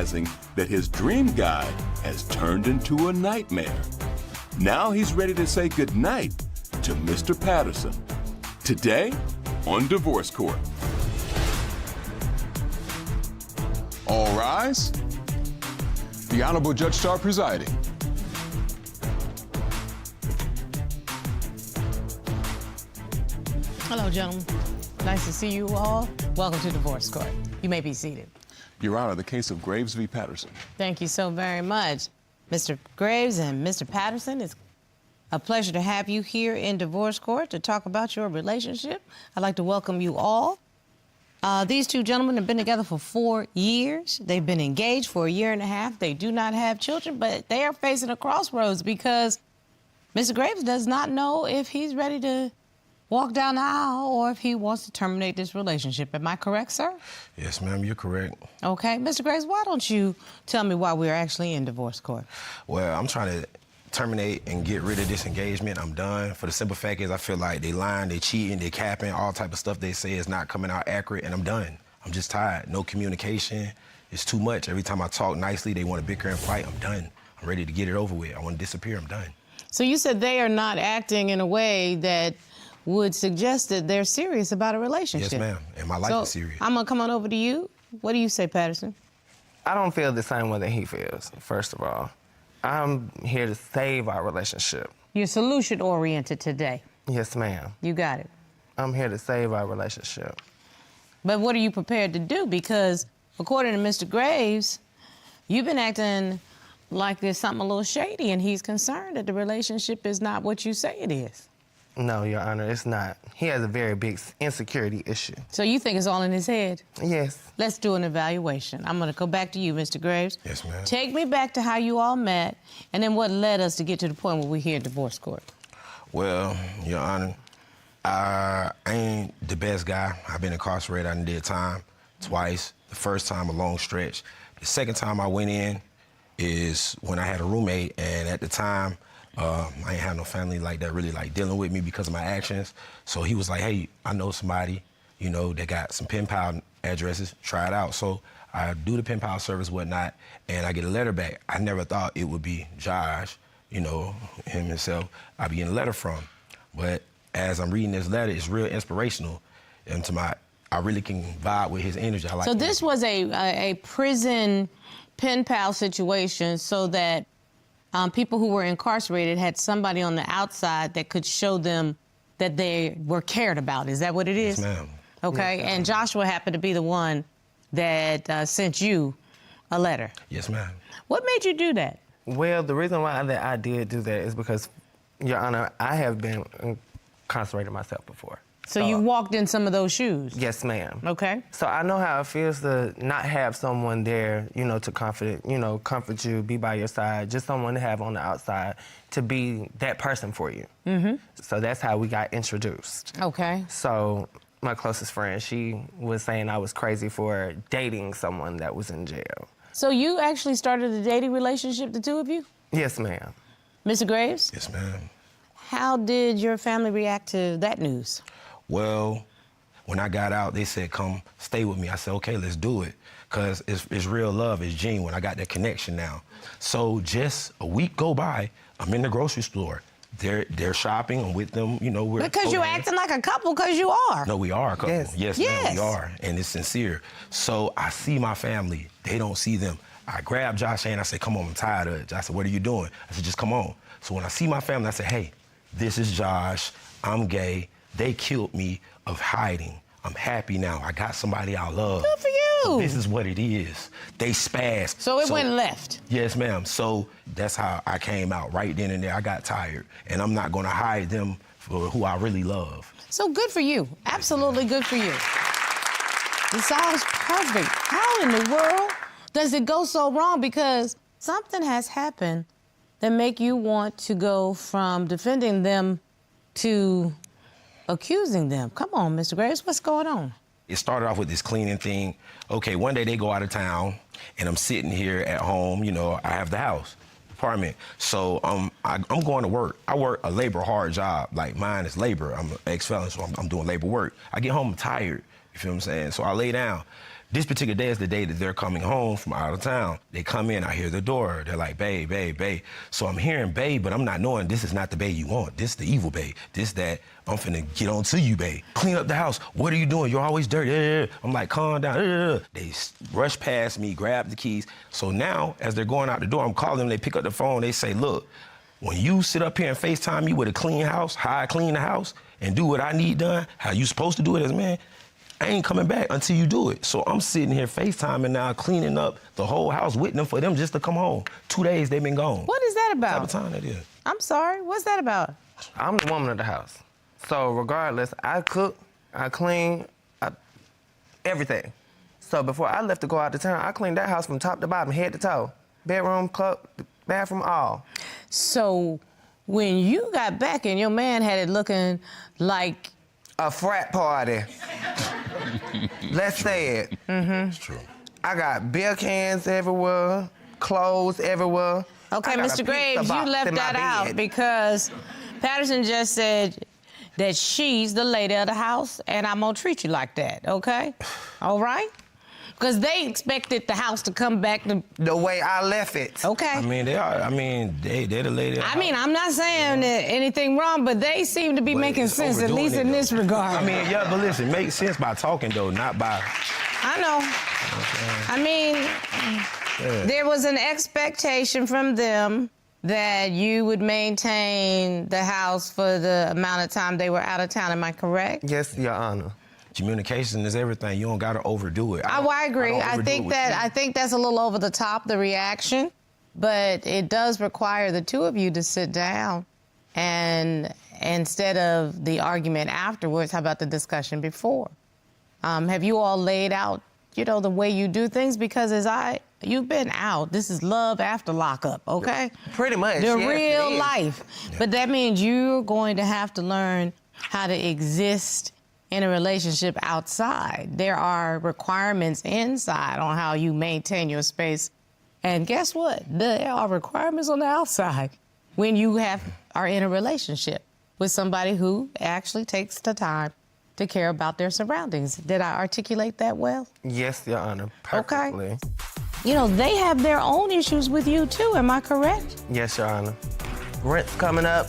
realizing that his dream guy has turned into a nightmare. Now he's ready to say goodnight to Mr. Patterson. Today on Divorce Court. All rise. The Honorable Judge Starr presiding. Hello, gentlemen. Nice to see you all. Welcome to Divorce Court. You may be seated. Your Honor, the case of Graves v. Patterson. Thank you so very much. Mr. Graves and Mr. Patterson, it's a pleasure to have you here in Divorce Court to talk about your relationship. I'd like to welcome you all. These two gentlemen have been together for 4 years. They've been engaged for 1.5 years. They do not have children, but they are facing a crossroads because Mr. Graves does not know if he's ready to walk down the aisle or if he wants to terminate this relationship. Am I correct, sir? Yes, ma'am, you're correct. Okay. Mr. Graves, why don't you tell me why we're actually in divorce court? Well, I'm trying to terminate and get rid of this engagement. I'm done. For the simple fact is I feel like they lying, they cheating, they capping, all type of stuff they say is not coming out accurate, and I'm done. I'm just tired. No communication. It's too much. Every time I talk nicely, they want to bicker and fight. I'm done. I'm ready to get it over with. I want to disappear. I'm done. So you said they are not acting in a way that would suggest that they're serious about a relationship. Yes, ma'am. And my life is serious. I'm going to come on over to you. What do you say, Patterson? I don't feel the same way that he feels, first of all. I'm here to save our relationship. You're solution-oriented today. Yes, ma'am. You got it. I'm here to save our relationship. But what are you prepared to do? Because according to Mr. Graves, you've been acting like there's something a little shady, and he's concerned that the relationship is not what you say it is. No, Your Honor, it's not. He has a very big insecurity issue. So you think it's all in his head? Yes. Let's do an evaluation. I'm going to go back to you, Mr. Graves. Yes, ma'am. Take me back to how you all met, and then what led us to get to the point where we're here at divorce court. Well, Your Honor, I ain't the best guy. I've been incarcerated. I done did time twice. The first time, a long stretch. The second time I went in is when I had a roommate, and at the time, I ain't had no family like that really like dealing with me because of my actions. So he was like, hey, I know somebody, you know, that got some pen pal addresses, try it out. So I do the pen pal service, whatnot, and I get a letter back. I never thought it would be Josh, you know, him himself, I'd be getting a letter from. But as I'm reading this letter, it's real inspirational. And I really can vibe with his energy. I like so this was a prison pen pal situation so that people who were incarcerated had somebody on the outside that could show them that they were cared about. Is that what it is? Yes, ma'am. Okay, Yes, and Joshua happened to be the one that sent you a letter. Yes, ma'am. What made you do that? Well, the reason why that I did do that is because, Your Honor, I have been incarcerated myself before. So you walked in some of those shoes? Yes, ma'am. Okay. So I know how it feels to not have someone there, you know, to comfort you, be by your side, just someone to have on the outside to be that person for you. Mm-hmm. So that's how we got introduced. Okay. So my closest friend, she was saying I was crazy for dating someone that was in jail. So you actually started a dating relationship, the two of you? Yes, ma'am. Mr. Graves? Yes, ma'am. How did your family react to that news? Well, when I got out, they said, come stay with me. I said, okay, let's do it. Because it's real love, it's genuine. I got that connection now. So just a week go by, I'm in the grocery store. They're shopping, I'm with them, you know. Because you're acting like a couple, because you are. No, we are a couple. Yes. Yes, ma'am, we are. And it's sincere. So I see my family. They don't see them. I grab Josh and I said, come on, I'm tired of it. I said, what are you doing? I said, just come on. So when I see my family, I said, hey, this is Josh. I'm gay. They killed me of hiding. I'm happy now. I got somebody I love. Good for you. This is what it is. They spazzed. So it went left. Yes, ma'am. So that's how I came out right then and there. I got tired. And I'm not going to hide them for who I really love. So good for you. Absolutely good for you. It sounds perfect. How in the world does it go so wrong? Because something has happened that make you want to go from defending them to accusing them. Come on, Mr. Graves, what's going on? It started off with this cleaning thing. Okay, one day they go out of town, and I'm sitting here at home. You know, I have the house, apartment. So I'm going to work. I work a labor hard job. Like mine is labor. I'm an ex-felon, so I'm doing labor work. I get home, I'm tired. You feel what I'm saying? So I lay down. This particular day is the day that they're coming home from out of town. They come in, I hear the door. They're like, babe, babe, babe. So I'm hearing babe, but I'm not knowing this is not the babe you want. This is the evil babe. This, that, I'm finna get on to you, babe. Clean up the house. What are you doing? You're always dirty. I'm like, calm down. They rush past me, grab the keys. So now, as they're going out the door, I'm calling them. They pick up the phone. They say, look, when you sit up here and FaceTime me with a clean house, how I clean the house, and do what I need done, how you supposed to do it as a man, I ain't coming back until you do it. So I'm sitting here FaceTiming now, cleaning up the whole house, waiting for them just to come home. 2 days they've been gone. What is that about? What type of time that is? I'm sorry, what's that about? I'm the woman of the house. So regardless, I cook, I clean, everything. So before I left to go out to town, I cleaned that house from top to bottom, head to toe. Bedroom, club, bathroom, all. So when you got back and your man had it looking like a frat party. Let's say it. It's true. I got beer cans everywhere, clothes everywhere. Okay, I got a Mr. pizza Graves, box you left in my that out bed. because Patterson just said that she's the lady of the house and I'm gonna treat you like that, okay? All right? Because they expected the house to come back to, The way I left it. okay? I mean, they are. I mean, they're the lady. I mean, I'm not saying that anything wrong, but they seem to be But making it's sense, at overdoing least it, in though. this regard. I mean, yeah, but listen, make sense by talking, though, not by... I know. I mean, there was an expectation from them that you would maintain the house for the amount of time they were out of town. Am I correct? Yes, Your Honor. Communication is everything. You don't got to overdo it. I agree. don't I overdo it think with that you. I think that's a little over the top, the reaction, but it does require the two of you to sit down and instead of the argument afterwards, how about the discussion before? Have you all laid out, you know, the way you do things? Because you've been out. This is love after lockup, okay? Pretty much, The yes, it real is. life. But that means you're going to have to learn how to exist in a relationship outside. There are requirements inside on how you maintain your space. And guess what? There are requirements on the outside when you are in a relationship with somebody who actually takes the time to care about their surroundings. Did I articulate that well? Yes, Your Honor. Perfectly. You know, they have their own issues with you too, am I correct? Yes, Your Honor. Rent's coming up.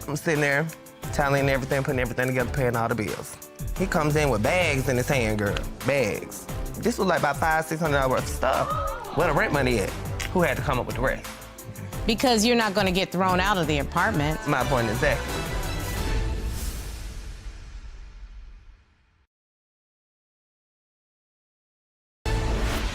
I'm sitting there, tallying everything, putting everything together, paying all the bills. He comes in with bags in his hand, girl. Bags. This was like about $500-600 worth of stuff. Where the rent money at? Who had to come up with the rest? Because you're not going to get thrown out of the apartment. My point exactly.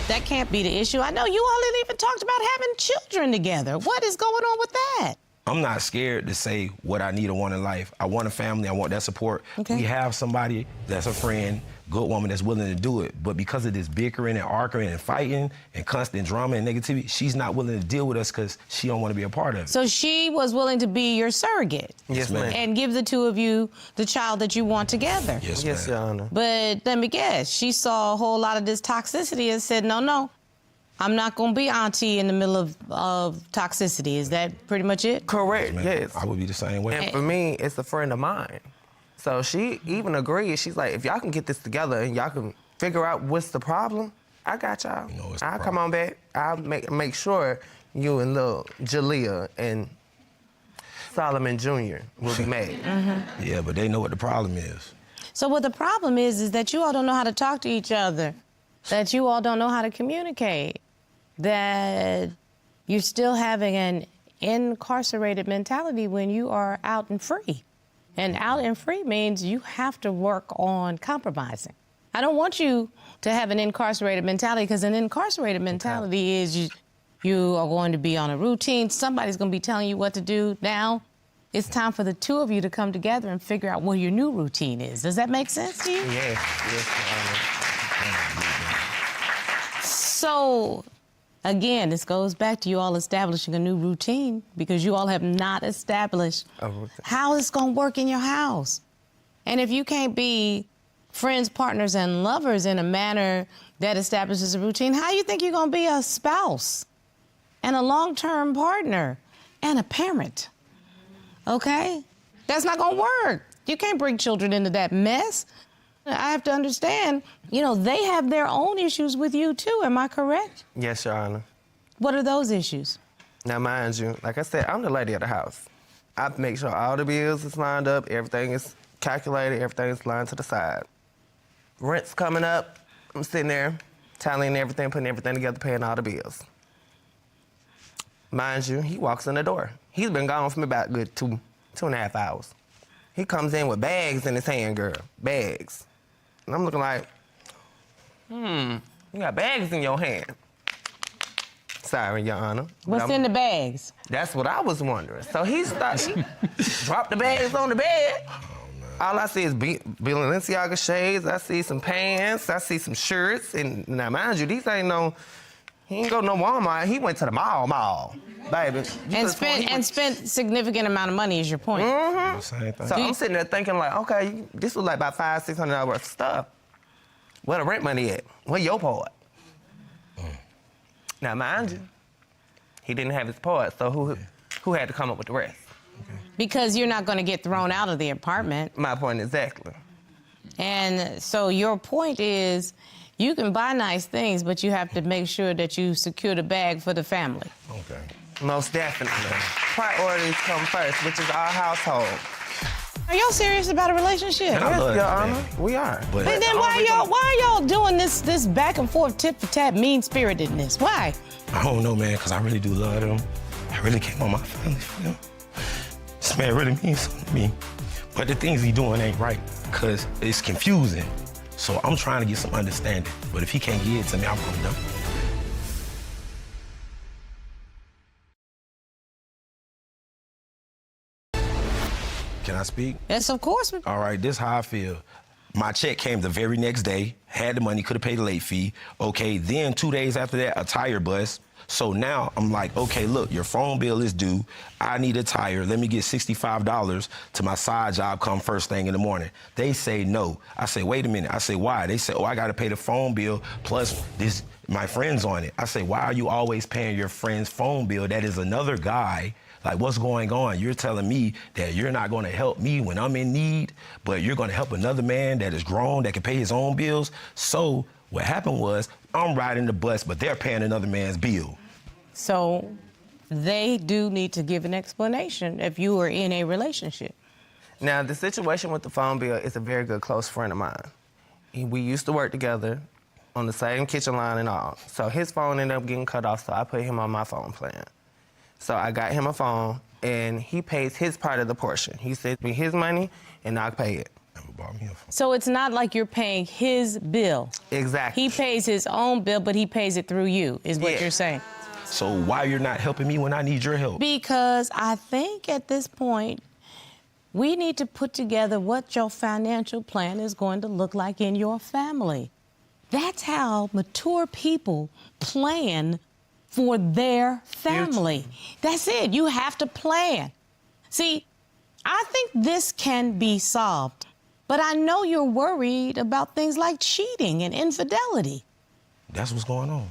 That can't be the issue. I know you all ain't even talked about having children together. What is going on with that? I'm not scared to say what I need or want in life. I want a family. I want that support. Okay. We have somebody that's a friend, good woman that's willing to do it. But because of this bickering and arguing and fighting and constant drama and negativity, she's not willing to deal with us because she don't want to be a part of it. So she was willing to be your surrogate. Yes, ma'am. And give the two of you the child that you want together. Yes, Yes, ma'am. Your Honor. But let me guess, she saw a whole lot of this toxicity and said, no, I'm not going to be auntie in the middle of toxicity. Is that pretty much it? Correct, Man, yes. I would be the same way. And for me, it's a friend of mine. So she even agreed. She's like, if y'all can get this together and y'all can figure out what's the problem, I got y'all. You know what's the I'll problem. come on back. I'll make sure you and little Jalea and Solomon Jr. will be made. Yeah, but they know what the problem is. So what the problem is that you all don't know how to talk to each other, that you all don't know how to communicate, that you're still having an incarcerated mentality when you are out and free. And out and free means you have to work on compromising. I don't want you to have an incarcerated mentality because an incarcerated mentality is you are going to be on a routine. Somebody's going to be telling you what to do. Now it's time for the two of you to come together and figure out what your new routine is. Does that make sense to you? Yes, Your Honor. So, again, this goes back to you all establishing a new routine because you all have not established A routine. how it's going to work in your house. And if you can't be friends, partners, and lovers in a manner that establishes a routine, how you think you're going to be a spouse and a long-term partner and a parent? Okay? That's not going to work. You can't bring children into that mess. I have to understand, they have their own issues with you too. Am I correct? Yes, Your Honor. What are those issues? Now, mind you, like I said, I'm the lady of the house. I make sure all the bills is lined up, everything is calculated, everything is lined to the side. Rent's coming up, I'm sitting there, tallying everything, putting everything together, paying all the bills. Mind you, he walks in the door. He's been gone for me about a good 2.5 hours. He comes in with bags in his hand, girl, bags. And I'm looking like, you got bags in your hand. Sorry, Your Honor. What's in the bags? That's what I was wondering. So he dropped the bags on the bed. All I see is Balenciaga shades. I see some pants. I see some shirts. And now, mind you, these ain't he ain't go to no Walmart. He went to the mall, baby. And spent significant amount of money is your point. Mm-hmm. So I'm sitting there thinking like, okay, this was like about $500-600 worth of stuff. Where the rent money at? Where your part? Now, mind you, he didn't have his part, so who had to come up with the rest? Because you're not going to get thrown out of the apartment. My point exactly. And so your point is you can buy nice things, but you have to make sure that you secure the bag for the family. Okay. Most definitely. Priorities come first, which is our household. Are y'all serious about a relationship? I Yes, love Your that, Honor, man. we are. But But then why are y'all doing this back and forth, tit for tat, mean-spiritedness? Why? I don't know, man, because I really do love them. I really came on my family for them. This man really means something to me. But the things he doing ain't right, because it's confusing. So I'm trying to get some understanding. But if he can't give it to me, I'm done. Can I speak? Yes, of course. All right, this is how I feel. My check came the very next day, had the money, could have paid the late fee. Okay, then 2 days after that, a tire bust. So now I'm like, okay, look, your phone bill is due. I need a tire. Let me get $65 to my side job come first thing in the morning. They say no. I say, wait a minute. I say, why? They say, oh, I got to pay the phone bill plus my friend's on it. I say, why are you always paying your friend's phone bill? That is another guy. Like, what's going on? You're telling me that you're not going to help me when I'm in need, but you're going to help another man that is grown, that can pay his own bills. So what happened was I'm riding the bus, but they're paying another man's bill. So they do need to give an explanation if you are in a relationship. Now, the situation with the phone bill is a very good close friend of mine. We used to work together on the same kitchen line and all. So his phone ended up getting cut off, so I put him on my phone plan. So I got him a phone, and he pays his part of the portion. He sends me his money, and I'll pay it. Never bought me a phone. So it's not like you're paying his bill. Exactly. He pays his own bill, but he pays it through you, is what Yeah. you're saying. So why you're not helping me when I need your help? Because I think at this point, we need to put together what your financial plan is going to look like in your family. That's how mature people plan for their family. That's it. You have to plan. See, I think this can be solved, but I know you're worried about things like cheating and infidelity. That's what's going on.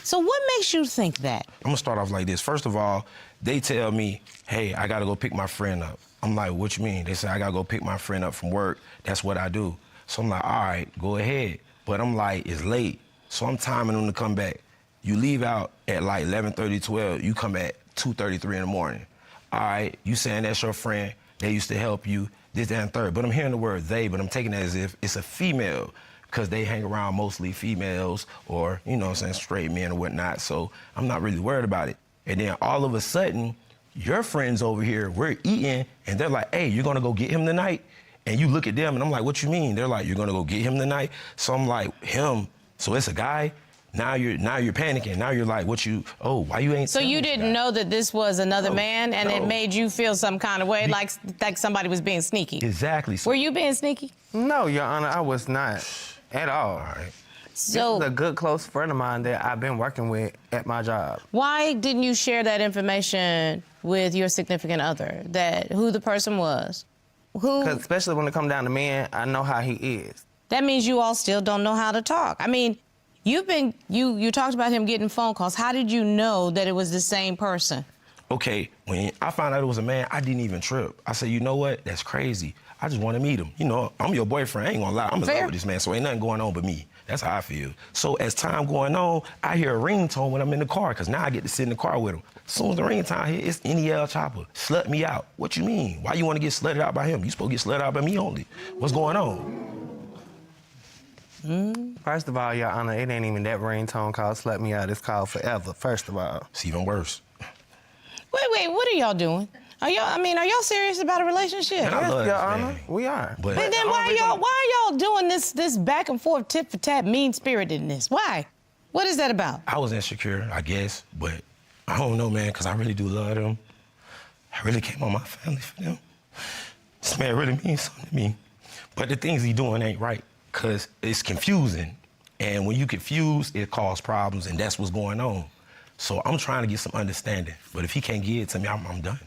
So what makes you think that? I'm gonna start off like this. First of all, they tell me, hey, I gotta go pick my friend up. I'm like, what you mean? They say, I gotta go pick my friend up from work. That's what I do. So I'm like, all right, go ahead. But I'm like, it's late. So I'm timing them to come back. You leave out at like 11:30, 12. You come at 2:33 in the morning. All right, you saying that's your friend. They used to help you, this, that, and third. But I'm hearing the word they, but I'm taking it as if it's a female because they hang around mostly females or, you know what I'm saying, straight men or whatnot. So I'm not really worried about it. And then all of a sudden, your friends over here, we're eating, and they're like, hey, you're gonna go get him tonight? And you look at them, and I'm like, what you mean? They're like, you're gonna go get him tonight? So I'm like, him? So it's a guy? Now you're panicking. Now you're like, why you ain't So you didn't know that this was another man, and it made you feel some kind of way, like somebody was being sneaky? Exactly. Were you being sneaky? No, Your Honor, I was not at all. All right. So This is a good close friend of mine that I've been working with at my job. why didn't you share that information with your significant other, that who the person was? Because especially when it comes down to men, I know how he is. That means you all still don't know how to talk. I mean, you talked about him getting phone calls. How did you know that it was the same person? Okay, when I found out it was a man, I didn't even trip. I said, you know what? That's crazy. I just want to meet him. You know, I'm your boyfriend. I ain't gonna lie. I'm in love with this man, so ain't nothing going on but me. That's how I feel. So as time going on, I hear a ringtone when I'm in the car, because now I get to sit in the car with him. As soon as the ringtone hit, it's NEL Chopper. Slut me out. What you mean? Why you want to get slutted out by him? You supposed to get slutted out by me only. What's going on? First of all, Your Honor, it ain't even that ringtone called Slut Me Out. It's called Forever, first of all. It's even worse. Wait, what are y'all doing? Are y'all serious about a relationship? Man, I love Your this Honor, man. we are. But But then why are y'all doing this back and forth, tit for tat, mean-spiritedness? Why? What is that about? I was insecure, I guess, but I don't know, man, because I really do love them. I really came on my family for them. This man really means something to me. But the things he doing ain't right, because it's confusing. And when you confuse, it causes problems, and that's what's going on. So I'm trying to get some understanding. But if he can't give it to me, I'm done.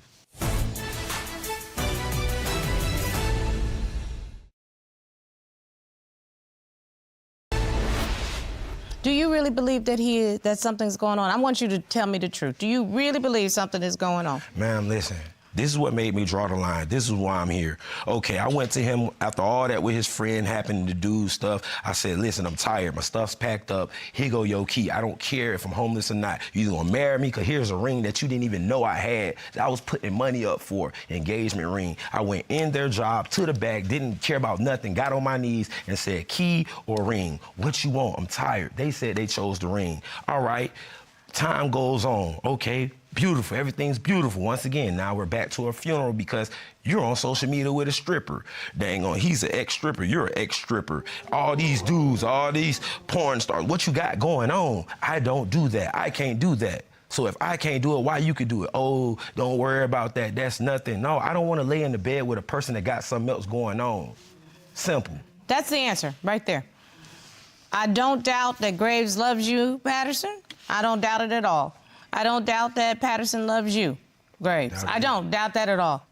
Do you really believe that something's going on? I want you to tell me the truth. Do you really believe something is going on? Ma'am, listen. This is what made me draw the line. This is why I'm here. Okay, I went to him after all that with his friend happening to do stuff. I said, listen, I'm tired. My stuff's packed up. Here go your key. I don't care if I'm homeless or not. You either gonna marry me, because here's a ring that you didn't even know I had, that I was putting money up for, engagement ring. I went in their job, to the back, didn't care about nothing, got on my knees and said, key or ring? What you want? I'm tired. They said they chose the ring. All right, time goes on. Okay. Beautiful, everything's beautiful. Once again, now we're back to a funeral because you're on social media with a stripper. Dang on, he's an ex-stripper, you're an ex-stripper. All these dudes, all these porn stars, what you got going on? I don't do that, I can't do that. So if I can't do it, why you could do it? Oh, don't worry about that, that's nothing. No, I don't wanna lay in the bed with a person that got something else going on. Simple. That's the answer, right there. I don't doubt that Graves loves you, Patterson. I don't doubt it at all. I don't doubt that Patterson loves you, Graves. I don't doubt that at all.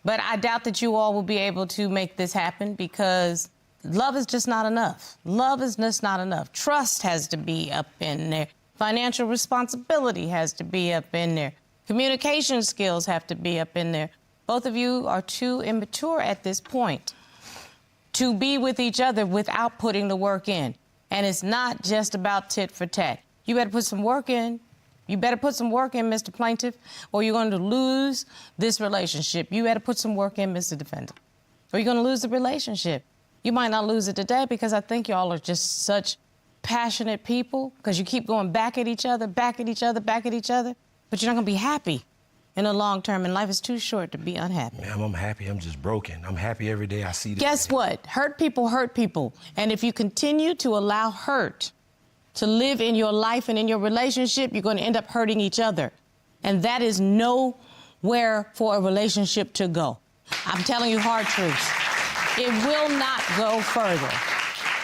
But I doubt that you all will be able to make this happen, because love is just not enough. Love is just not enough. Trust has to be up in there. Financial responsibility has to be up in there. Communication skills have to be up in there. Both of you are too immature at this point to be with each other without putting the work in. And it's not just about tit for tat. You better put some work in. You better put some work in, Mr. Plaintiff, or you're going to lose this relationship. You better put some work in, Mr. Defendant, or you're going to lose the relationship. You might not lose it today, because I think y'all are just such passionate people, because you keep going back at each other, back at each other, back at each other, but you're not going to be happy in the long term, and life is too short to be unhappy. Ma'am, I'm happy. I'm just broken. I'm happy every day I see this. Guess what? Hurt people hurt people. And if you continue to allow hurt to live in your life and in your relationship, you're going to end up hurting each other. And that is nowhere for a relationship to go. I'm telling you hard truths. It will not go further.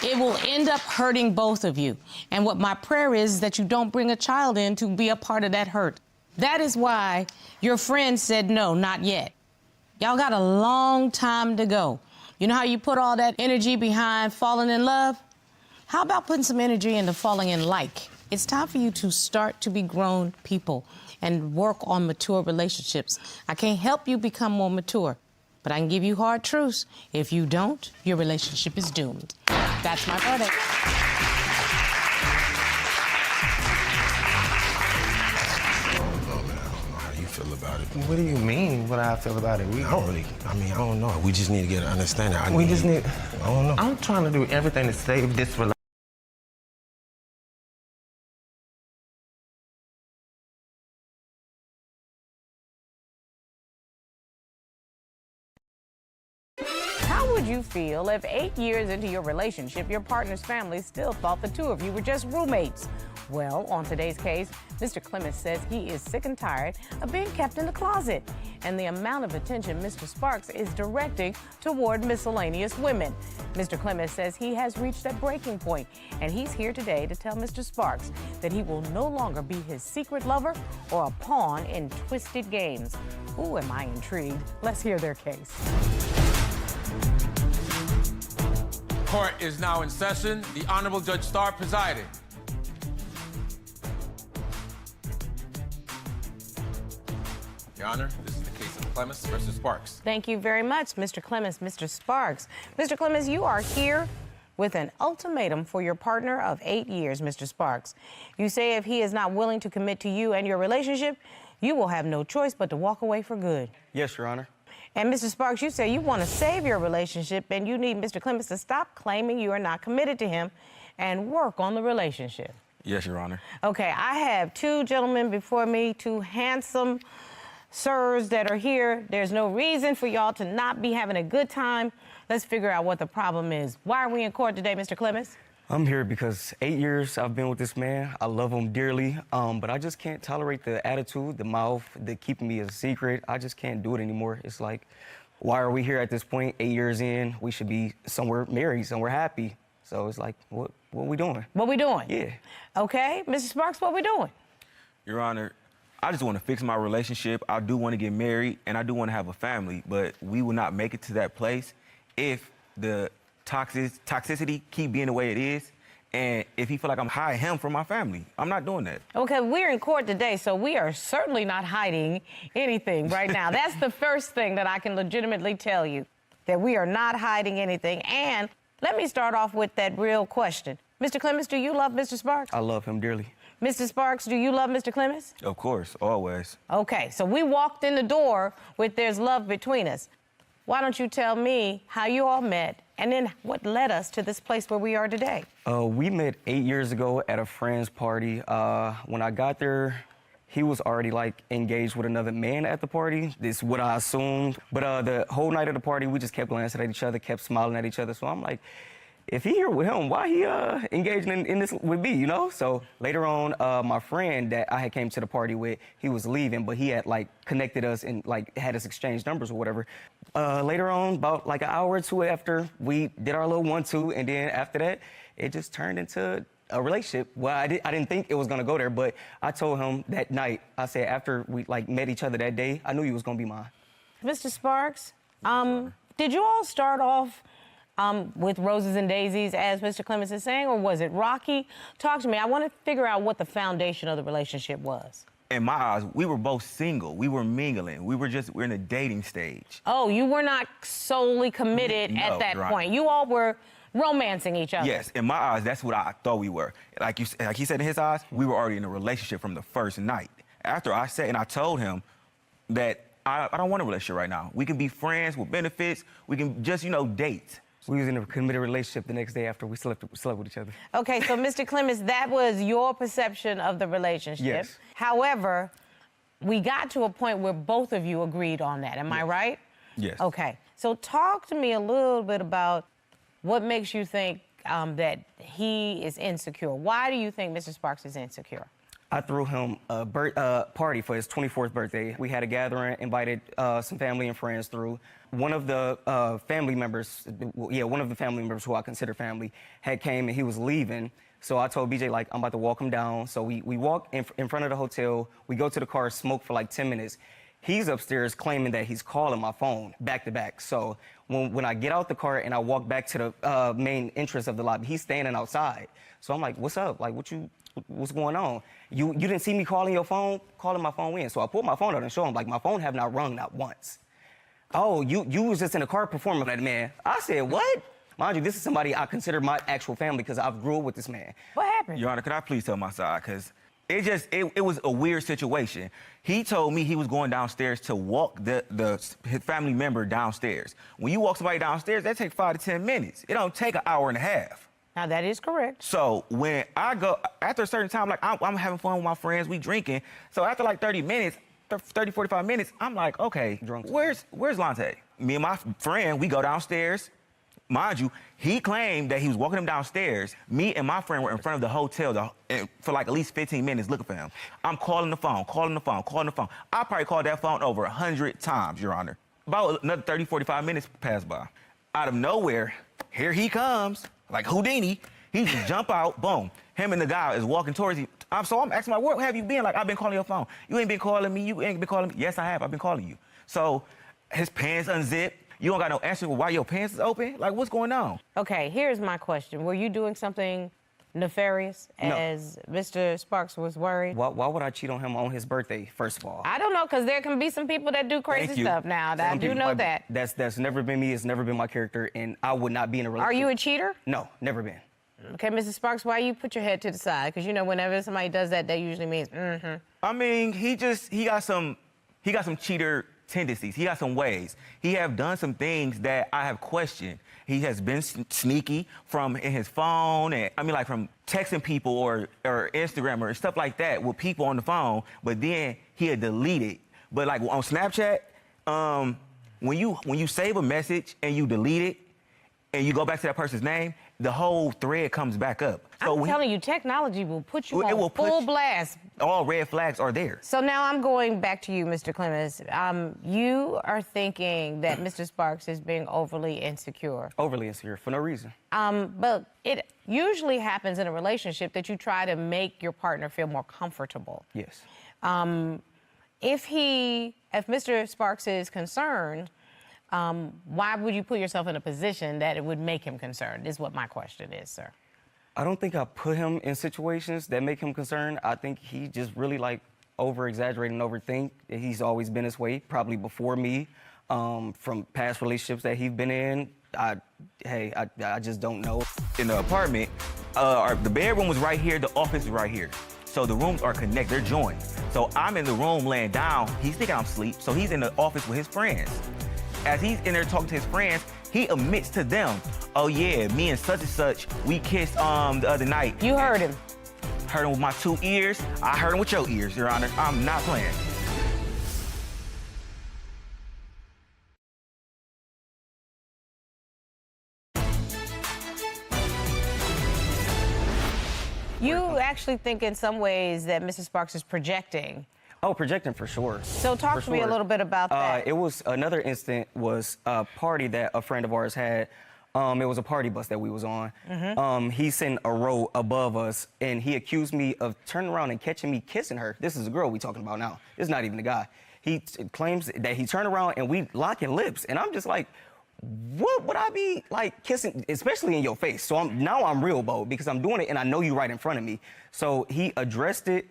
It will end up hurting both of you. And what my prayer is that you don't bring a child in to be a part of that hurt. That is why your friend said no, not yet. Y'all got a long time to go. You know how you put all that energy behind falling in love? How about putting some energy into falling in like? It's time for you to start to be grown people and work on mature relationships. I can't help you become more mature, but I can give you hard truths. If you don't, your relationship is doomed. That's my verdict. Feel about it. What do you mean, what I feel about it? I don't know. We just need to get an understanding. I don't know. I'm trying to do everything to save this relationship. How would you feel if 8 years into your relationship, your partner's family still thought the two of you were just roommates? Well, on today's case, Mr. Clemens says he is sick and tired of being kept in the closet and the amount of attention Mr. Sparks is directing toward miscellaneous women. Mr. Clemens says he has reached a breaking point, and he's here today to tell Mr. Sparks that he will no longer be his secret lover or a pawn in twisted games. Ooh, am I intrigued? Let's hear their case. Court is now in session. The Honorable Judge Starr presiding. Your Honor, this is the case of Clemens versus Sparks. Thank you very much, Mr. Clemens, Mr. Sparks. Mr. Clemens, you are here with an ultimatum for your partner of 8 years, Mr. Sparks. You say if he is not willing to commit to you and your relationship, you will have no choice but to walk away for good. Yes, Your Honor. And Mr. Sparks, you say you want to save your relationship and you need Mr. Clemens to stop claiming you are not committed to him and work on the relationship. Yes, Your Honor. Okay, I have two gentlemen before me, two handsome sirs that are here. There's no reason for y'all to not be having a good time. Let's figure out what the problem is. Why are we in court today, Mr. Clemens? I'm here because 8 years I've been with this man. I love him dearly, but I just can't tolerate the attitude, the mouth, the keeping me a secret. I just can't do it anymore. It's like, why are we here at this point? 8 years in, we should be somewhere married, somewhere happy. So it's like, what we doing? What we doing? Yeah. Okay, Mr. Sparks, what we doing? Your Honor, I just want to fix my relationship. I do want to get married, and I do want to have a family, but we will not make it to that place if the toxicity keep being the way it is, and if he feel like I'm hiding him from my family. I'm not doing that. Okay, we're in court today, so we are certainly not hiding anything right now. That's the first thing that I can legitimately tell you, that we are not hiding anything. And let me start off with that real question. Mr. Clemens, do you love Mr. Sparks? I love him dearly. Mr. Sparks, do you love Mr. Clemens? Of course, always. Okay, so we walked in the door with there's love between us. Why don't you tell me how you all met and then what led us to this place where we are today? We met 8 years ago at a friend's party. When I got there, he was already like engaged with another man at the party. This is what I assumed. But the whole night of the party, we just kept glancing at each other, kept smiling at each other. So I'm like, if he here with him, why he engaging in this with me, you know? So later on, my friend that I had came to the party with, he was leaving, but he had like connected us and like had us exchange numbers or whatever. Later on, about like an hour or two after, we did our little 1-2, and then after that, it just turned into a relationship. Well, I didn't think it was gonna go there, but I told him that night, I said after we like met each other that day, I knew he was gonna be mine. Mr. Sparks, did you all start off with roses and daisies, as Mr. Clemens is saying, or was it rocky? Talk to me. I want to figure out what the foundation of the relationship was. In my eyes, we were both single. We were mingling. We're in a dating stage. Oh, you were not solely committed No, at that Your point. Honor. You all were romancing each other. Yes, in my eyes, that's what I thought we were. Like he said in his eyes, we were already in a relationship from the first night. After I said, and I told him that I don't want a relationship right now. We can be friends with benefits. We can just, date. We was in a committed relationship the next day after we slept with each other. Okay, so Mr. Clemens, that was your perception of the relationship. Yes. However, we got to a point where both of you agreed on that. Am I right? Yes. Okay. So talk to me a little bit about what makes you think that he is insecure. Why do you think Mr. Sparks is insecure? I threw him a party for his 24th birthday. We had a gathering, invited some family and friends through. One of the family members who I consider family had came and he was leaving. So I told BJ, like, I'm about to walk him down. So we walk in front of the hotel. We go to the car, smoke for like 10 minutes. He's upstairs claiming that he's calling my phone back to back. So when I get out the car and I walk back to the main entrance of the lobby, he's standing outside. So I'm like, what's up? Like, what's going on? You didn't see me calling my phone in. So I pulled my phone out and showed him, like, my phone have not rung, not once. Oh, you was just in the car performing that man. I said, what? Mind you, this is somebody I consider my actual family because I've grew up with this man. What happened? Your Honor, could I please tell my side? Because it was a weird situation. He told me he was going downstairs to walk his family member downstairs. When you walk somebody downstairs, that takes 5 to 10 minutes. It don't take an hour and a half. Now, that is correct. So when I go, after a certain time, like I'm having fun with my friends, we drinking. So after like 30 minutes, 30, 45 minutes, I'm like, okay, where's Lante? Me and my friend, we go downstairs. Mind you, he claimed that he was walking him downstairs. Me and my friend were in front of the hotel for like at least 15 minutes looking for him. I'm calling the phone. I probably called that phone over 100 times, Your Honor. About another 30, 45 minutes passed by. Out of nowhere, here he comes, like Houdini. He just jump out, boom. Him and the guy is walking towards him. So I'm asking, where have you been? Like, I've been calling your phone. You ain't been calling me. You ain't been calling me. Yes, I have. I've been calling you. So his pants unzipped. You don't got no answer why your pants is open? Like, what's going on? Okay, here's my question. Were you doing something nefarious as Mr. Sparks was worried? Why would I cheat on him on his birthday, first of all? I don't know, because there can be some people that do crazy Thank you. stuff now. I Some do people- know that. That's never been me. It's never been my character, and I would not be in a relationship. Are you a cheater? No, never been. Okay, Mrs. Sparks, why you put your head to the side? Because, you know, whenever somebody does that, that usually means, I mean, he got some cheater tendencies. He got some ways. He have done some things that I have questioned. He has been sneaky from in his phone, and I mean, like from texting people or Instagram or stuff like that with people on the phone. But then he'll delete it. But like on Snapchat, when you save a message and you delete it, and you go back to that person's name, the whole thread comes back up. So I'm telling you, technology will put you It on will put full you- blast. all red flags are there. So now I'm going back to you, Mr. Clemens. You are thinking that Mr. Sparks is being overly insecure. Overly insecure for no reason. But it usually happens in a relationship that you try to make your partner feel more comfortable. Yes. If Mr. Sparks is concerned, why would you put yourself in a position that it would make him concerned, is what my question is, sir. I don't think I put him in situations that make him concerned. I think he just really like over-exaggerate and overthink. He's always been this way, probably before me, from past relationships that he's been in. I just don't know. In the apartment, the bedroom was right here, the office is right here. So the rooms are connected, they're joined. So I'm in the room laying down, he's thinking I'm asleep, so he's in the office with his friends. As he's in there talking to his friends, he admits to them, oh yeah, me and such, we kissed the other night. You heard him. Heard him with my 2 ears, I heard him with your ears, Your Honor. I'm not playing. You actually think in some ways that Mrs. Sparks is projecting. Oh, projecting for sure. So talk For to me a sure. little bit about that. It was another incident was a party that a friend of ours had. It was a party bus that we was on. He's in a row above us, and he accused me of turning around and catching me kissing her. This is a girl we talking about now. It's not even the guy. He claims that he turned around and we locking lips, and I'm just like, what would I be like kissing, especially in your face? So now I'm real bold because I'm doing it and I know you right in front of me. So he addressed it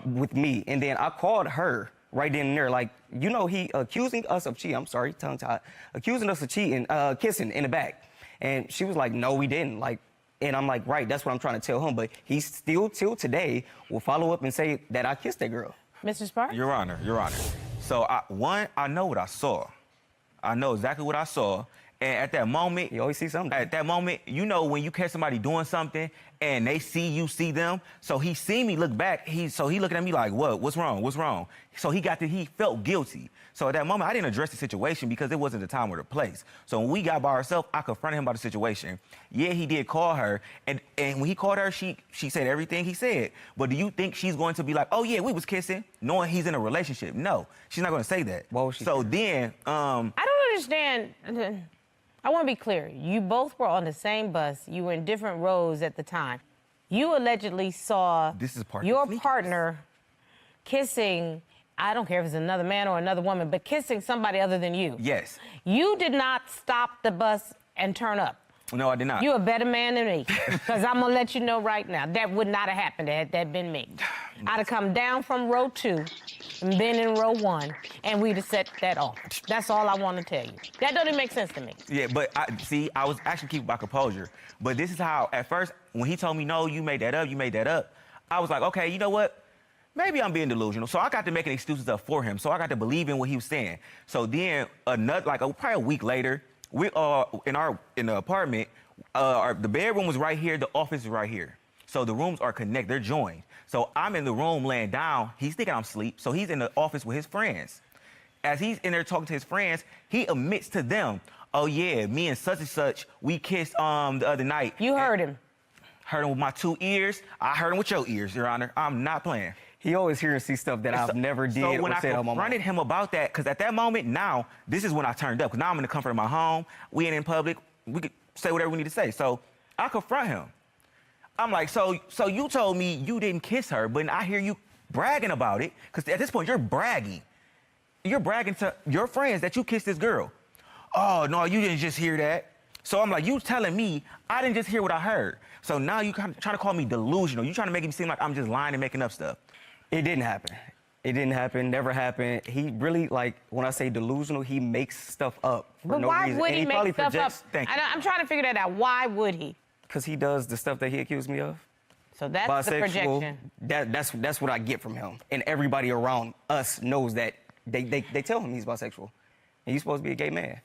with me, and then I called her right then and there, like, you know, he accusing us of cheating. I'm sorry, tongue-tied. Accusing us of cheating, kissing in the back. And she was like, no, we didn't. Like, and I'm like, right, that's what I'm trying to tell him. But he still, till today, will follow up and say that I kissed that girl. Mr. Sparks? Your Honor. So I know what I saw. I know exactly what I saw. And at that moment, You always see something. At that moment, you know when you catch somebody doing something and they see you see them. So he seen me look back. He looking at me like, what? What's wrong? So he felt guilty. So at that moment, I didn't address the situation because it wasn't the time or the place. So when we got by ourselves, I confronted him about the situation. Yeah, he did call her. And when he called her, she said everything he said. But do you think she's going to be like, oh yeah, we was kissing, knowing he's in a relationship? No, she's not going to say that. Why would she So say then, I don't understand. I want to be clear. You both were on the same bus. You were in different rows at the time. You allegedly saw This is part of your the sneakiness. partner kissing, I don't care if it's another man or another woman, but kissing somebody other than you. yes. You did not stop the bus and turn up. No, I did not. You're a better man than me, because I'm going to let you know right now, that would not have happened had that been me. I'd have come down from row 2 and been in row 1, and we'd have set that off. That's all I want to tell you. That doesn't make sense to me. Yeah, but I was actually keeping my composure. But this is how, at first, when he told me, no, you made that up, I was like, okay, you know what? Maybe I'm being delusional. So I got to making excuses up for him. So I got to believe in what he was saying. So then, probably a week later, we in the apartment, the bedroom was right here, the office is right here. So the rooms are connected, they're joined. So I'm in the room laying down, he's thinking I'm asleep, so he's in the office with his friends. As he's in there talking to his friends, he admits to them, oh yeah, me and such, we kissed the other night. You heard him. Heard him with my 2 ears, I heard him with your ears, Your Honor. I'm not playing. He always hear and see stuff that I've never did So when or I said on my confronted mind. him about that, because at that moment, now, this is when I turned up, because now I'm in the comfort of my home, we ain't in public, we could say whatever we need to say. So I confront him. I'm like, so you told me you didn't kiss her, but I hear you bragging about it, because at this point, you're bragging. You're bragging to your friends that you kissed this girl. Oh, no, you didn't just hear that. So I'm like, you telling me I didn't just hear what I heard. So now you kind of trying to call me delusional. You trying to make me seem like I'm just lying and making up stuff. It didn't happen. It didn't happen, never happened. He really, like, when I say delusional, he makes stuff up for But no why reason. would And he probably make stuff up? projects- Thank you. I'm trying to figure that out. Why would he? Because he does the stuff that he accused me of. So that's the Bisexual. projection. That's what I get from him. And everybody around us knows that they tell him he's bisexual. And he's supposed to be a gay man.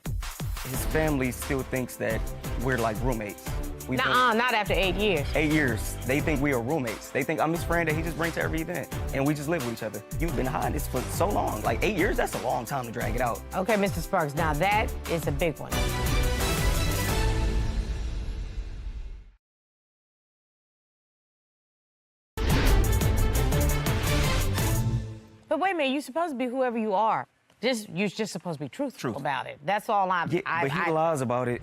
His family still thinks that we're like roommates. We've been- Nuh-uh, not after 8 years. 8 years. They think we are roommates. They think I'm his friend that he just brings to every event. And we just live with each other. You've been hiding this for so long. Like 8 years, that's a long time to drag it out. Okay, Mr. Sparks, now that is a big one. But wait a minute, you're supposed to be whoever you are. You're just supposed to be truthful about it. That's all I'm. Yeah, but he lies about it.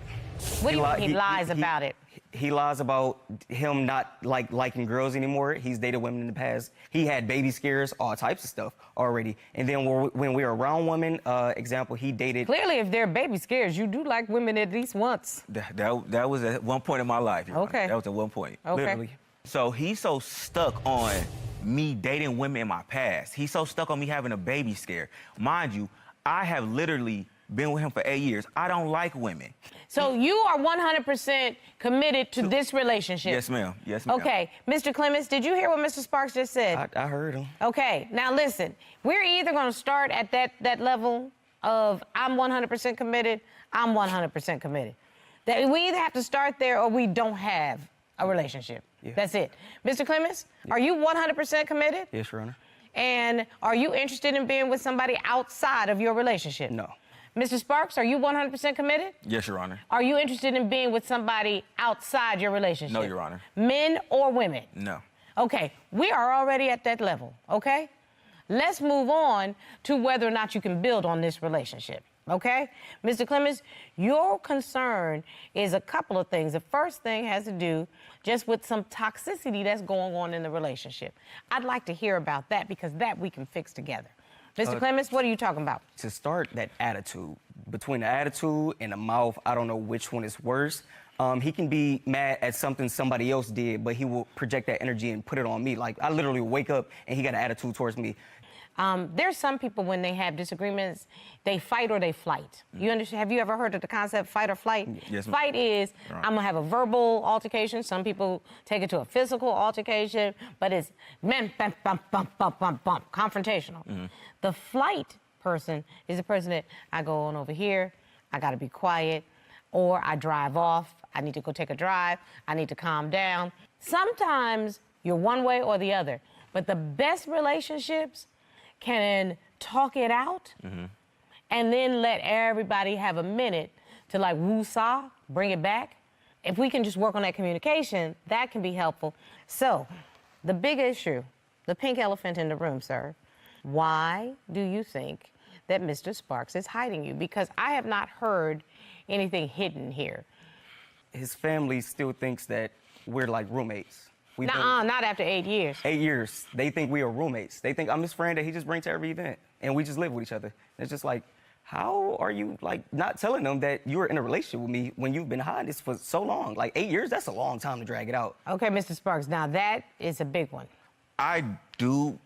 What do you mean he lies about it? He lies about him not liking girls anymore. He's dated women in the past. He had baby scares, all types of stuff already. And then when we were around women, example, he dated. Clearly, if they're baby scares, you do like women at least once. That was at one point in my life. Your Honor. Okay. That was at one point. Okay. Literally. So he's so stuck on me dating women in my past. He's so stuck on me having a baby scare. Mind you, I have literally been with him for 8 years. I don't like women. So you are 100% committed to this relationship? Yes, ma'am. Yes, ma'am. Okay. Mr. Clemens, did you hear what Mr. Sparks just said? I heard him. Okay. Now listen, we're either going to start at that level of I'm 100% committed, I'm 100% committed. That we either have to start there or we don't have a relationship. Yeah. That's it. Mr. Clemens, are you 100% committed? Yes, Your Honor. And are you interested in being with somebody outside of your relationship? No. Mr. Sparks, are you 100% committed? Yes, Your Honor. Are you interested in being with somebody outside your relationship? No, Your Honor. Men or women? No. Okay, we are already at that level, okay? Let's move on to whether or not you can build on this relationship, okay? Mr. Clemens, your concern is a couple of things. The first thing has to do just with some toxicity that's going on in the relationship. I'd like to hear about that because that we can fix together. Mr. Clemens, what are you talking about? To start, that attitude. Between the attitude and the mouth, I don't know which one is worse. He can be mad at something somebody else did, but he will project that energy and put it on me. Like, I literally wake up and he got an attitude towards me. There's some people, when they have disagreements, they fight or they flight. You understand? Have you ever heard of the concept fight or flight? Yes, ma'am. Fight is, I'm going to have a verbal altercation. Some people take it to a physical altercation, but it's confrontational. The flight person is the person that I go on over here, I got to be quiet, or I drive off, I need to go take a drive, I need to calm down. Sometimes you're one way or the other, but the best relationships can talk it out and then let everybody have a minute to like woo-saw, bring it back. If we can just work on that communication, that can be helpful. So, the big issue, the pink elephant in the room, sir, why do you think that Mr. Sparks is hiding you? Because I have not heard anything hidden here. His family still thinks that we're like roommates. We've been- Nuh-uh, not after 8 years. 8 years. They think we are roommates. They think I'm his friend that he just brings to every event. And we just live with each other. It's just like, how are you, like, not telling them that you're in a relationship with me when you've been hiding this for so long? Like, 8 years, that's a long time to drag it out. Okay, Mr. Sparks, now that is a big one. I do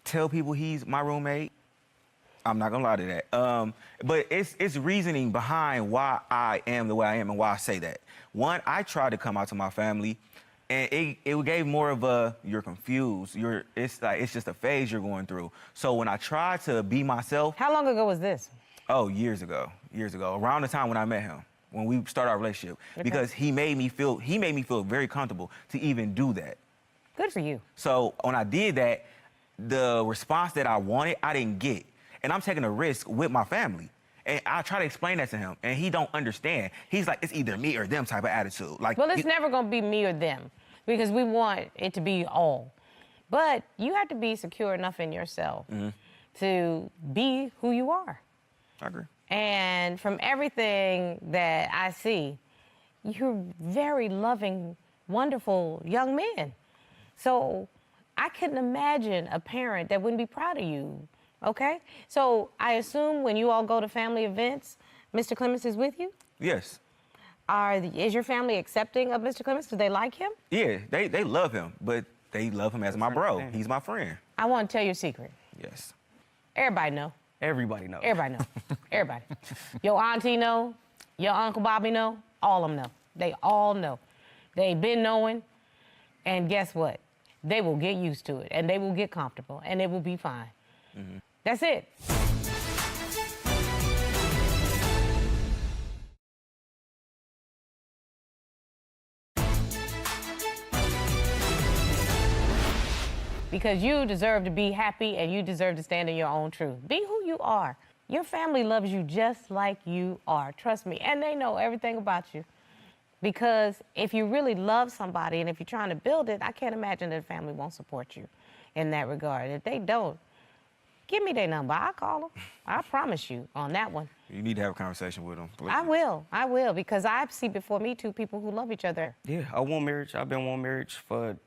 tell people he's my roommate. I'm not gonna lie to that. But it's reasoning behind why I am the way I am and why I say that. One, I tried to come out to my family, and it gave more of a you're confused. It's just a phase you're going through. So when I tried to be myself, How long ago was this? oh, years ago, around the time when I met him, when we started our relationship, because he made me feel very comfortable to even do that. Good for you. So when I did that, the response that I wanted, I didn't get. And I'm taking a risk with my family. And I try to explain that to him, and he don't understand. He's like, it's either me or them type of attitude. Like, Well, it's never going to be me or them because we want it to be all. But you have to be secure enough in yourself to be who you are. I agree. And from everything that I see, you're very loving, wonderful young men. So I couldn't imagine a parent that wouldn't be proud of you, okay? So I assume when you all go to family events, Mr. Clemens is with you? Yes. Is your family accepting of Mr. Clemens? Do they like him? Yeah, they love him, but they love him as my bro. He's my friend. I want to tell you a secret. Yes. Everybody know. Everybody knows. Everybody know. Everybody. Your auntie know. Your Uncle Bobby know. All of them know. They all know. They been knowing. And guess what? They will get used to it. And they will get comfortable. And it will be fine. Mm-hmm. That's it. Because you deserve to be happy and you deserve to stand in your own truth. Be who you are. Your family loves you just like you are. Trust me. And they know everything about you. Because if you really love somebody and if you're trying to build it, I can't imagine that the family won't support you in that regard. If they don't, give me their number. I'll call them. I promise you on that one. You need to have a conversation with them. Please. I will, because I see before me two people who love each other. Yeah, I want marriage. I've been wanting marriage for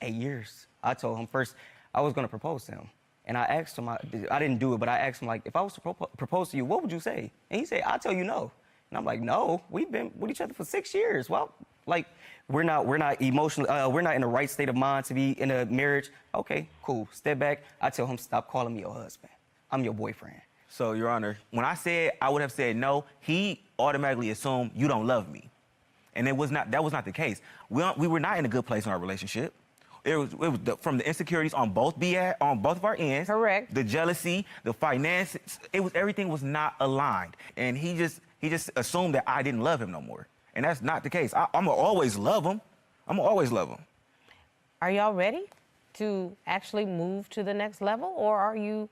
8 years. I told him first I was going to propose to him. And I asked him, I didn't do it, but I asked him, like, if I was to propose to you, what would you say? And he said, I'll tell you no. And I'm like, no, we've been with each other for 6 years. Well, like, we're not emotionally, we're not in the right state of mind to be in a marriage. Okay, cool. Step back. I tell him, stop calling me your husband. I'm your boyfriend. So, Your Honor, when I said I would have said no, he automatically assumed you don't love me. And that was not the case. We were not in a good place in our relationship. It was from the insecurities on both of our ends. Correct. The jealousy, the finances, everything was not aligned. And he just assumed that I didn't love him no more. And that's not the case. I'm gonna always love him. I'm gonna always love him. Are y'all ready to actually move to the next level, or are you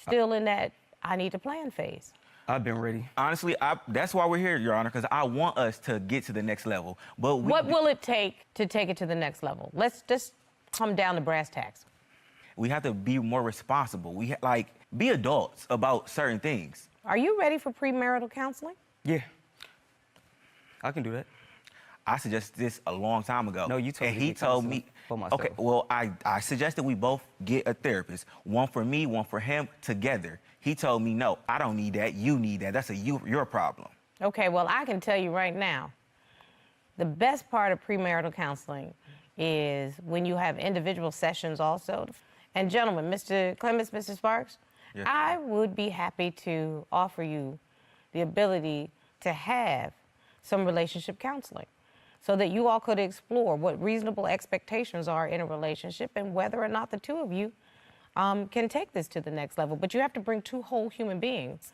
still in that I need to plan phase? I've been ready. Honestly, that's why we're here, Your Honor, because I want us to get to the next level. But what will it take to take it to the next level? Let's just come down to brass tacks. We have to be more responsible. We be adults about certain things. Are you ready for premarital counseling? Yeah. I can do that. I suggested this a long time ago. No, you told me. And he told me. For myself. Okay, well, I suggested we both get a therapist. One for me, one for him, together. He told me, no, I don't need that. You need that. That's your problem. Okay, well, I can tell you right now, the best part of premarital counseling is when you have individual sessions also. And gentlemen, Mr. Clemens, Mr. Sparks, yes. I would be happy to offer you the ability to have some relationship counseling so that you all could explore what reasonable expectations are in a relationship and whether or not the two of you can take this to the next level. But you have to bring two whole human beings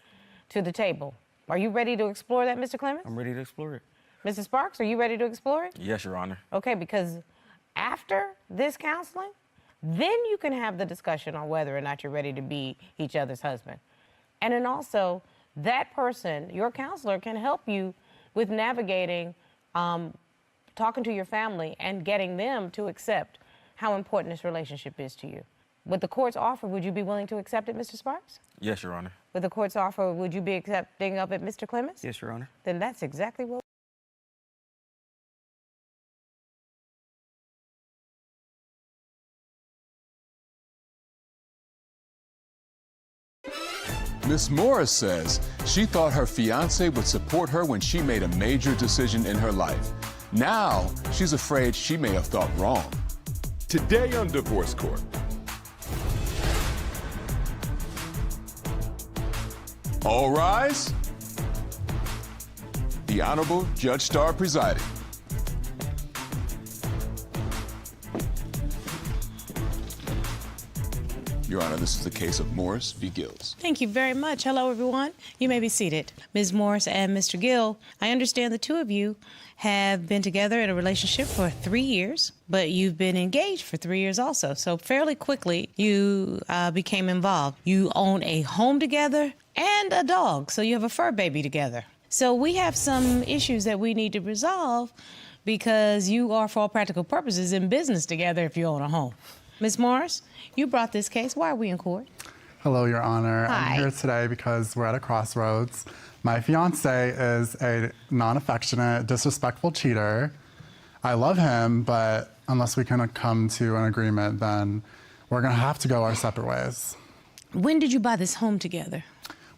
to the table. Are you ready to explore that, Mr. Clemens? I'm ready to explore it. Mrs. Sparks, are you ready to explore it? Yes, Your Honor. Okay, because after this counseling, then you can have the discussion on whether or not you're ready to be each other's husband. And then also, that person, your counselor, can help you with navigating, talking to your family and getting them to accept how important this relationship is to you. With the court's offer, would you be willing to accept it, Mr. Sparks? Yes, Your Honor. With the court's offer, would you be accepting of it, Mr. Clemens? Yes, Your Honor. Then that's exactly what. Miss Morris says she thought her fiancé would support her when she made a major decision in her life. Now, she's afraid she may have thought wrong. Today on Divorce Court. All rise. The Honorable Judge Starr presiding. Your Honor, this is the case of Morris v. Gills. Thank you very much. Hello, everyone. You may be seated. Ms. Morris and Mr. Gill, I understand the two of you have been together in a relationship for 3 years, but you've been engaged for 3 years also. So fairly quickly, you became involved. You own a home together and a dog, so you have a fur baby together. So we have some issues that we need to resolve because you are, for all practical purposes, in business together if you own a home. Ms. Morris, you brought this case. Why are we in court? Hello, Your Honor. Hi. I'm here today because we're at a crossroads. My fiance is a non-affectionate, disrespectful cheater. I love him, but unless we can come to an agreement, then we're gonna have to go our separate ways. When did you buy this home together?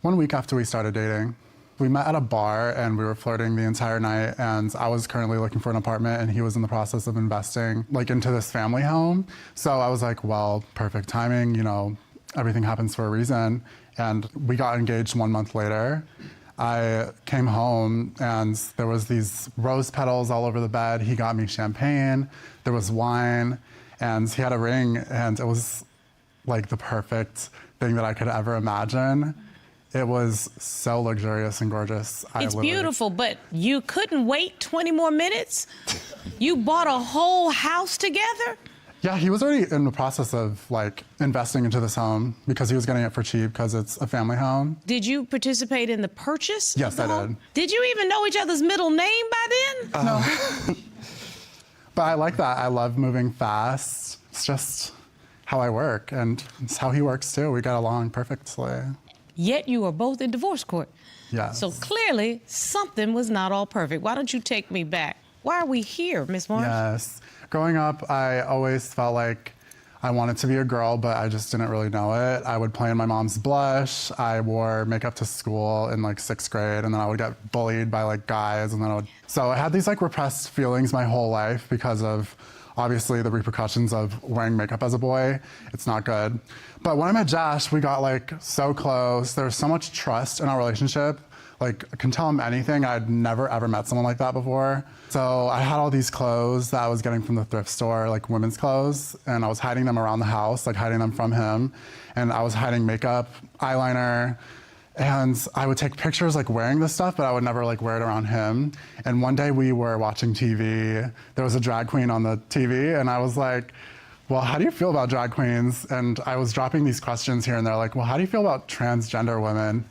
1 week after we started dating. We met at a bar and we were flirting the entire night, and I was currently looking for an apartment and he was in the process of investing like into this family home. So I was like, well, perfect timing, you know, everything happens for a reason. And we got engaged 1 month later. I came home and there was these rose petals all over the bed. He got me champagne, there was wine, and he had a ring, and it was like the perfect thing that I could ever imagine. It was so luxurious and gorgeous. It's beautiful, but you couldn't wait 20 more minutes? You bought a whole house together? Yeah, he was already in the process of like investing into this home because he was getting it for cheap because it's a family home. Did you participate in the purchase? Yes, I did. Did you even know each other's middle name by then? No. But I like that. I love moving fast. It's just how I work, and it's how he works too. We got along perfectly. Yet you are both in divorce court. Yes. So clearly something was not all perfect. Why don't you take me back? Why are we here, Miss Morris? Yes. Growing up, I always felt like I wanted to be a girl, but I just didn't really know it. I would play in my mom's blush. I wore makeup to school in like 6th grade, and then I would get bullied by like guys, and then So I had these like repressed feelings my whole life because of obviously the repercussions of wearing makeup as a boy. It's not good. But when I met Josh, we got like so close. There was so much trust in our relationship. Like, I can tell him anything. I'd never ever met someone like that before. So I had all these clothes that I was getting from the thrift store, like women's clothes, and I was hiding them around the house, like hiding them from him. And I was hiding makeup, eyeliner, and I would take pictures like wearing this stuff, but I would never like wear it around him. And one day we were watching TV. There was a drag queen on the TV, and I was like, well, how do you feel about drag queens? And I was dropping these questions here and there, like, well, how do you feel about transgender women?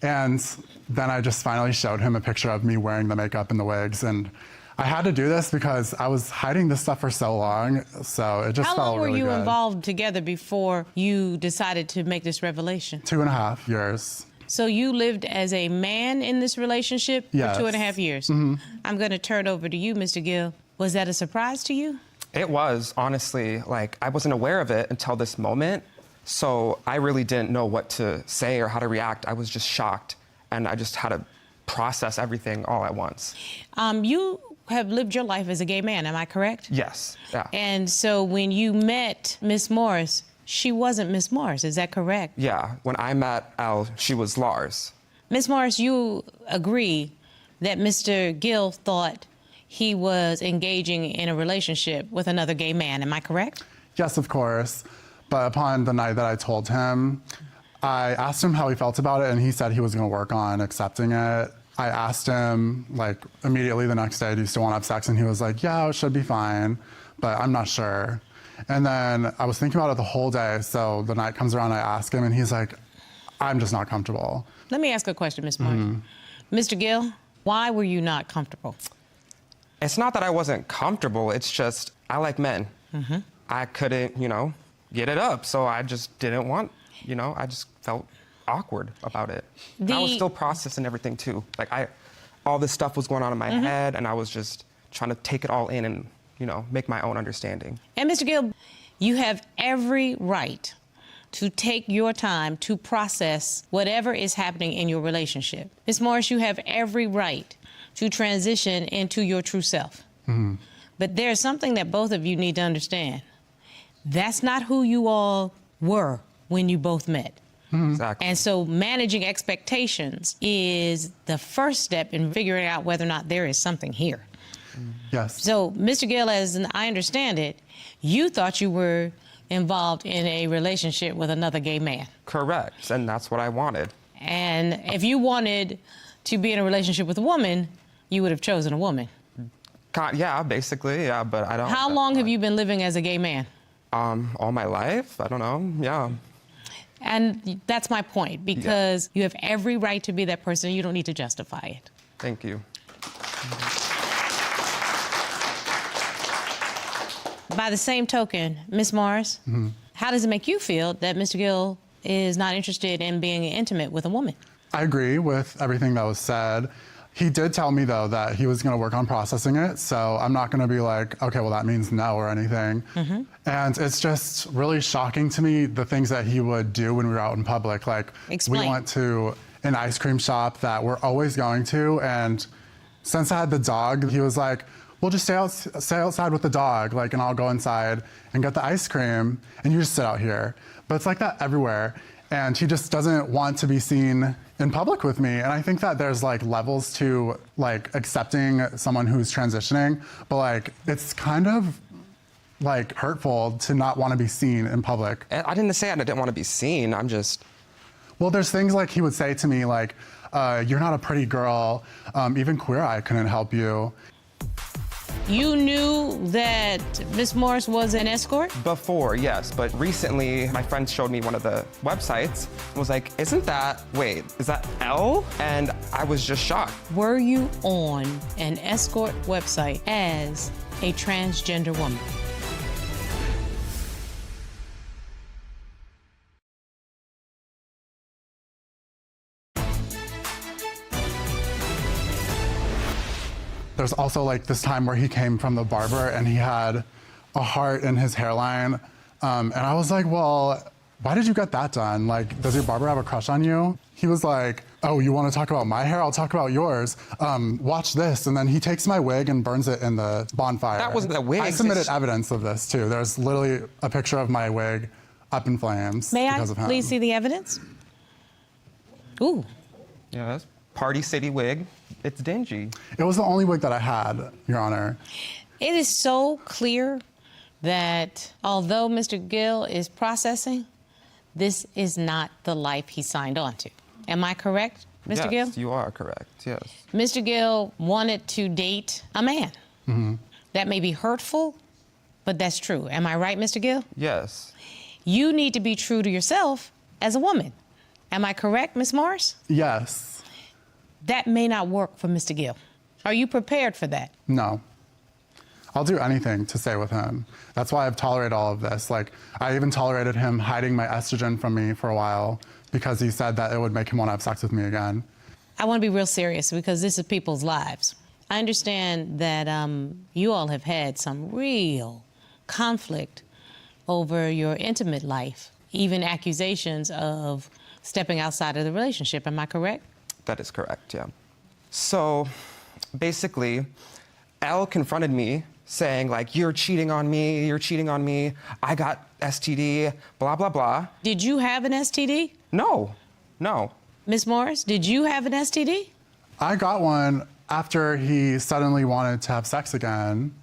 And then I just finally showed him a picture of me wearing the makeup and the wigs. And I had to do this because I was hiding this stuff for so long. So it just felt really good. How long were you involved together before you decided to make this revelation? 2.5 years. So you lived as a man in this relationship Yes. for 2.5 years? Mm-hmm. I'm going to turn over to you, Mr. Gill. Was that a surprise to you? It was, honestly. Like, I wasn't aware of it until this moment. So I really didn't know what to say or how to react. I was just shocked, and I just had to process everything all at once. You have lived your life as a gay man, am I correct? Yes, yeah. And so when you met Miss Morris, she wasn't Miss Morris, is that correct? Yeah, when I met Elle, she was Lars. Miss Morris, you agree that Mr. Gill thought he was engaging in a relationship with another gay man, am I correct? Yes, of course. But upon the night that I told him, I asked him how he felt about it, and he said he was going to work on accepting it. I asked him, like, immediately the next day, do you still want to have sex? And he was like, yeah, it should be fine, but I'm not sure. And then I was thinking about it the whole day, so the night comes around, I ask him, and he's like, I'm just not comfortable. Let me ask a question, Miss Morris. Mr. Gill, why were you not comfortable? It's not that I wasn't comfortable, it's just I like men. I couldn't, get it up, so I just didn't want, I just felt awkward about it. I was still processing everything too. Like all this stuff was going on in my head, and I was just trying to take it all in and, make my own understanding. And Mr. Gill, you have every right to take your time to process whatever is happening in your relationship. Ms. Morris, you have every right to transition into your true self. But there's something that both of you need to understand. That's not who you all were when you both met. Exactly. And so managing expectations is the first step in figuring out whether or not there is something here. Yes. So, Mr. Gill, as I understand it, you thought you were involved in a relationship with another gay man. Correct, and that's what I wanted. And if you wanted to be in a relationship with a woman, you would have chosen a woman. Yeah, basically, yeah, but I don't... How long have you been living as a gay man? All my life, I don't know, yeah. And that's my point, because you have every right to be that person. You don't need to justify it. Thank you. By the same token, Ms. Morris, how does it make you feel that Mr. Gill is not interested in being intimate with a woman? I agree with everything that was said. He did tell me, though, that he was going to work on processing it, so I'm not going to be like, okay, well, that means no or anything. And it's just really shocking to me, the things that he would do when we were out in public. Like, Explain. we went to an ice cream shop that we're always going to. And since I had the dog, he was like, we'll just stay outside with the dog, like, and I'll go inside and get the ice cream, and you just sit out here. But it's like that everywhere. And he just doesn't want to be seen in public with me. And I think that there's like levels to like accepting someone who's transitioning, but like it's kind of like hurtful to not want to be seen in public. I didn't say I didn't want to be seen. I'm just... Well, there's things like he would say to me like, you're not a pretty girl. Even Queer Eye couldn't help you. You knew that Miss Morris was an escort? Before, yes, but recently my friend showed me one of the websites and was like, isn't that, wait, is that L? And I was just shocked. Were you on an escort website as a transgender woman? There's also like this time where he came from the barber and he had a heart in his hairline. And I was like, well, why did you get that done? Like, does your barber have a crush on you? He was like, oh, you want to talk about my hair? I'll talk about yours. Watch this. And then he takes my wig and burns it in the bonfire. That wasn't the wig. I submitted evidence of this too. There's literally a picture of my wig up in flames because of him. May I please see the evidence? Ooh. Yeah, that's Party City wig. It's dingy. It was the only wig that I had, Your Honor. It is so clear that although Mr. Gill is processing, this is not the life he signed on to. Am I correct, Mr. Gill? Yes, you are correct, yes. Mr. Gill wanted to date a man. Mm-hmm. That may be hurtful, but that's true. Am I right, Mr. Gill? Yes. You need to be true to yourself as a woman. Am I correct, Ms. Morris? Yes. That may not work for Mr. Gill. Are you prepared for that? No. I'll do anything to stay with him. That's why I've tolerated all of this. Like, I even tolerated him hiding my estrogen from me for a while because he said that it would make him want to have sex with me again. I want to be real serious because this is people's lives. I understand that you all have had some real conflict over your intimate life, even accusations of stepping outside of the relationship. Am I correct? That is correct, yeah. So basically, L confronted me saying like, you're cheating on me, I got STD, blah, blah, blah. Did you have an STD? No. Ms. Morris, did you have an STD? I got one after he suddenly wanted to have sex again.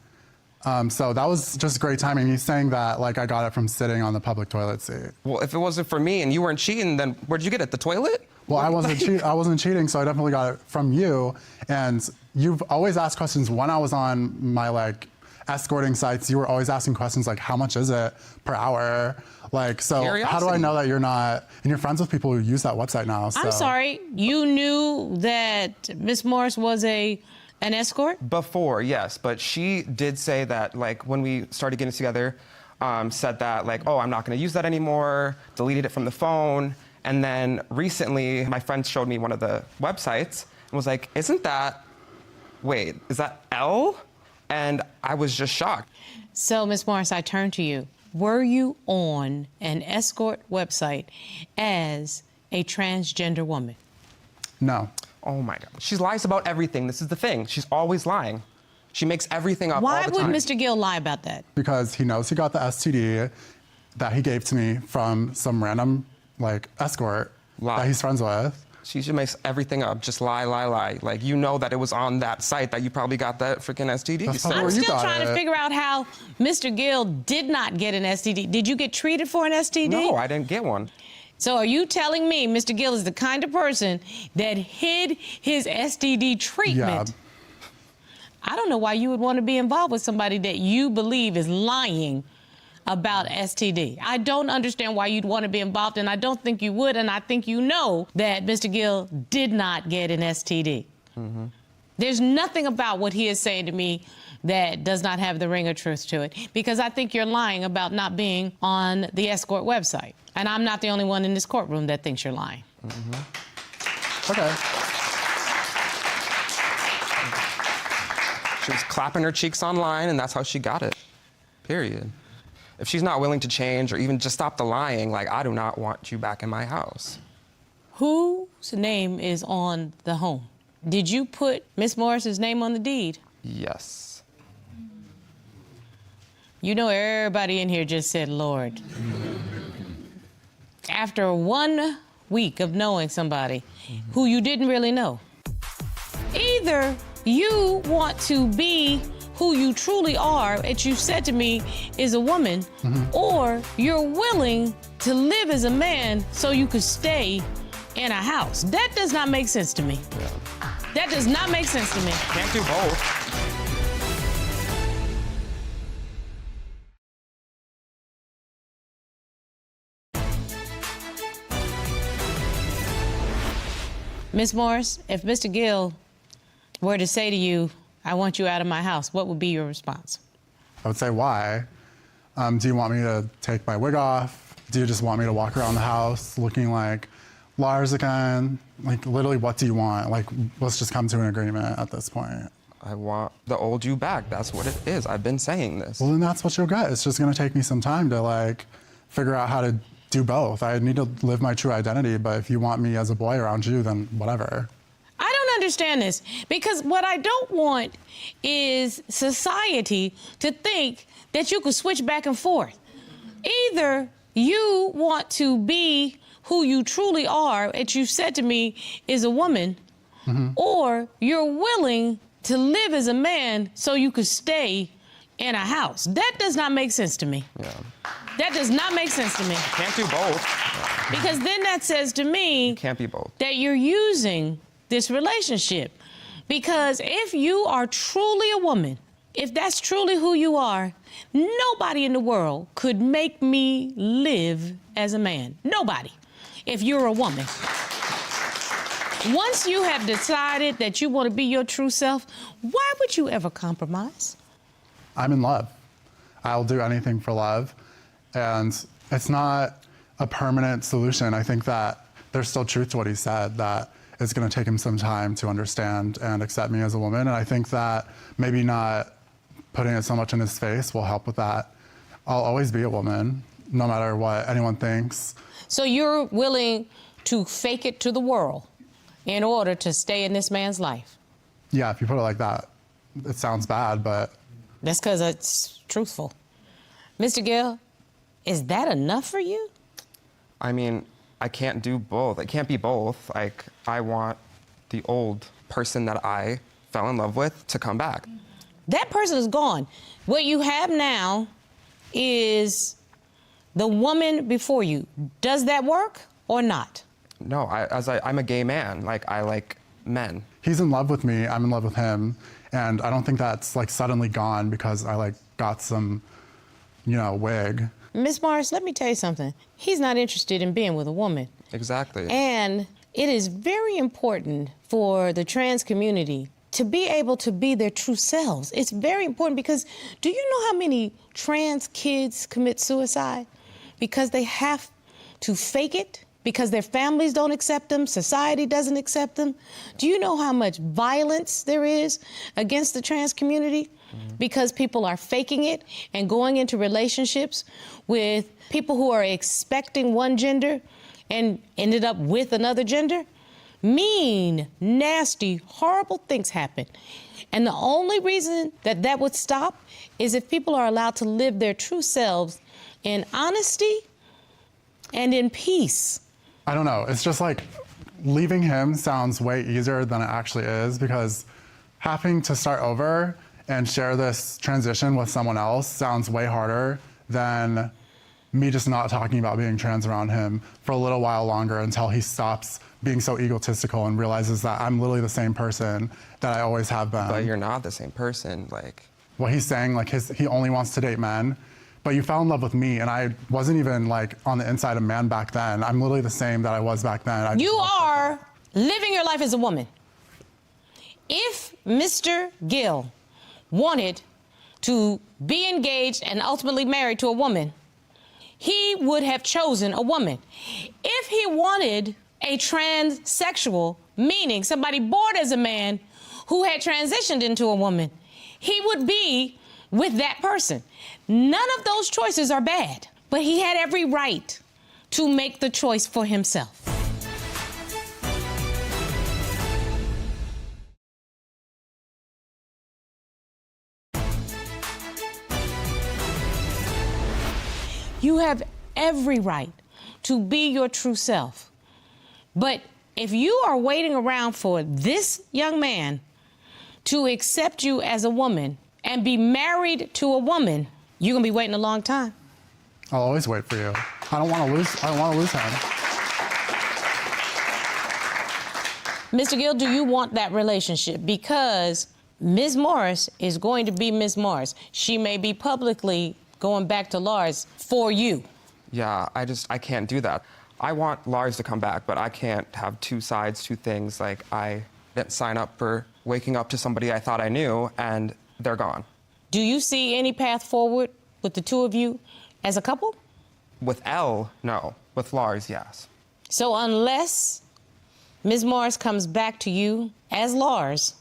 So that was just great timing. He's saying that like I got it from sitting on the public toilet seat. Well, if it wasn't for me and you weren't cheating, then where'd you get it, the toilet? Well, I wasn't cheating, so I definitely got it from you. And you've always asked questions. When I was on my like escorting sites, you were always asking questions like, how much is it per hour? Like, so Curiosity. How do I know that you're not, and you're friends with people who use that website now, so. I'm sorry, you knew that Ms. Morris was an escort? Before, yes, but she did say that like when we started getting together, said that like, oh, I'm not gonna use that anymore, deleted it from the phone. And then recently, my friend showed me one of the websites and was like, isn't that, wait, is that L? And I was just shocked. So, Ms. Morris, I turn to you. Were you on an escort website as a transgender woman? No. Oh my God. She lies about everything. This is the thing. She's always lying. She makes everything up all the time. Why would Mr. Gill lie about that? Because he knows he got the STD that he gave to me from some random like escort that he's friends with. She just makes everything up, just lie. Like, you know that it was on that site that you probably got that freaking STD. I'm still trying to figure out how Mr. Gill did not get an STD. Did you get treated for an STD? No, I didn't get one. So are you telling me Mr. Gill is the kind of person that hid his STD treatment? Yeah. I don't know why you would want to be involved with somebody that you believe is lying about STD. I don't understand why you'd want to be involved, and I don't think you would, and I think you know that Mr. Gill did not get an STD. Mm-hmm. There's nothing about what he is saying to me that does not have the ring of truth to it, because I think you're lying about not being on the escort website. And I'm not the only one in this courtroom that thinks you're lying. Mm-hmm. Okay. She was clapping her cheeks online, and that's how she got it, period. If she's not willing to change or even just stop the lying, like, I do not want you back in my house. Whose name is on the home? Did you put Miss Morris's name on the deed? Yes. You know everybody in here just said Lord. After 1 week of knowing somebody who you didn't really know, either you want to be who you truly are, as you said to me, is a woman, or you're willing to live as a man so you could stay in a house. That does not make sense to me. Yeah. That does not make sense to me. Can't do both. Ms. Morris, if Mr. Gill were to say to you, I want you out of my house, what would be your response? I would say, why? Do you want me to take my wig off? Do you just want me to walk around the house looking like Lars again? Like, literally, what do you want? Like, let's just come to an agreement at this point. I want the old you back. That's what it is. I've been saying this. Well, then that's what you'll get. It's just gonna take me some time to, like, figure out how to do both. I need to live my true identity, but if you want me as a boy around you, then whatever. I don't understand this, because what I don't want is society to think that you could switch back and forth. Either you want to be who you truly are, as you said to me, is a woman, or you're willing to live as a man so you could stay in a house. That does not make sense to me. Yeah. That does not make sense to me. Can't do both. Because then that says to me Can't be both. that you're using this relationship. Because if you are truly a woman, if that's truly who you are, nobody in the world could make me live as a man. Nobody. If you're a woman. Once you have decided that you want to be your true self, why would you ever compromise? I'm in love. I'll do anything for love. And it's not a permanent solution. I think that there's still truth to what he said, that it's gonna take him some time to understand and accept me as a woman. And I think that maybe not putting it so much in his face will help with that. I'll always be a woman, no matter what anyone thinks. So you're willing to fake it to the world in order to stay in this man's life? Yeah, if you put it like that, it sounds bad, but. That's because it's truthful. Mr. Gill, is that enough for you? I mean, I can't do both. It can't be both. Like, I want the old person that I fell in love with to come back. That person is gone. What you have now is the woman before you. Does that work or not? No, I'm a gay man. Like, I like men. He's in love with me, I'm in love with him, and I don't think that's like suddenly gone because I like got some, wig. Miss Morris, let me tell you something. He's not interested in being with a woman. Exactly. And it is very important for the trans community to be able to be their true selves. It's very important because do you know how many trans kids commit suicide? Because they have to fake it, because their families don't accept them, society doesn't accept them. Do you know how much violence there is against the trans community? Because people are faking it and going into relationships with people who are expecting one gender and ended up with another gender. Mean, nasty, horrible things happen. And the only reason that that would stop is if people are allowed to live their true selves in honesty and in peace. I don't know, it's just like leaving him sounds way easier than it actually is, because having to start over and share this transition with someone else sounds way harder than me just not talking about being trans around him for a little while longer until he stops being so egotistical and realizes that I'm literally the same person that I always have been. But you're not the same person, like. What he's saying, like he only wants to date men, but you fell in love with me and I wasn't even like on the inside a man back then. I'm literally the same that I was back then. You are living your life as a woman. If Mr. Gill wanted to be engaged and ultimately married to a woman, he would have chosen a woman. If he wanted a transsexual, meaning somebody born as a man who had transitioned into a woman, he would be with that person. None of those choices are bad, but he had every right to make the choice for himself. You have every right to be your true self. But if you are waiting around for this young man to accept you as a woman and be married to a woman, you're gonna be waiting a long time. I'll always wait for you. I don't want to lose him. Mr. Gill, do you want that relationship? Because Ms. Morris is going to be Ms. Morris. She may be publicly going back to Lars for you. Yeah, I can't do that. I want Lars to come back, but I can't have two sides, two things. Like, I didn't sign up for waking up to somebody I thought I knew, and they're gone. Do you see any path forward with the two of you as a couple? With Elle, no. With Lars, yes. So unless Ms. Morris comes back to you as Lars,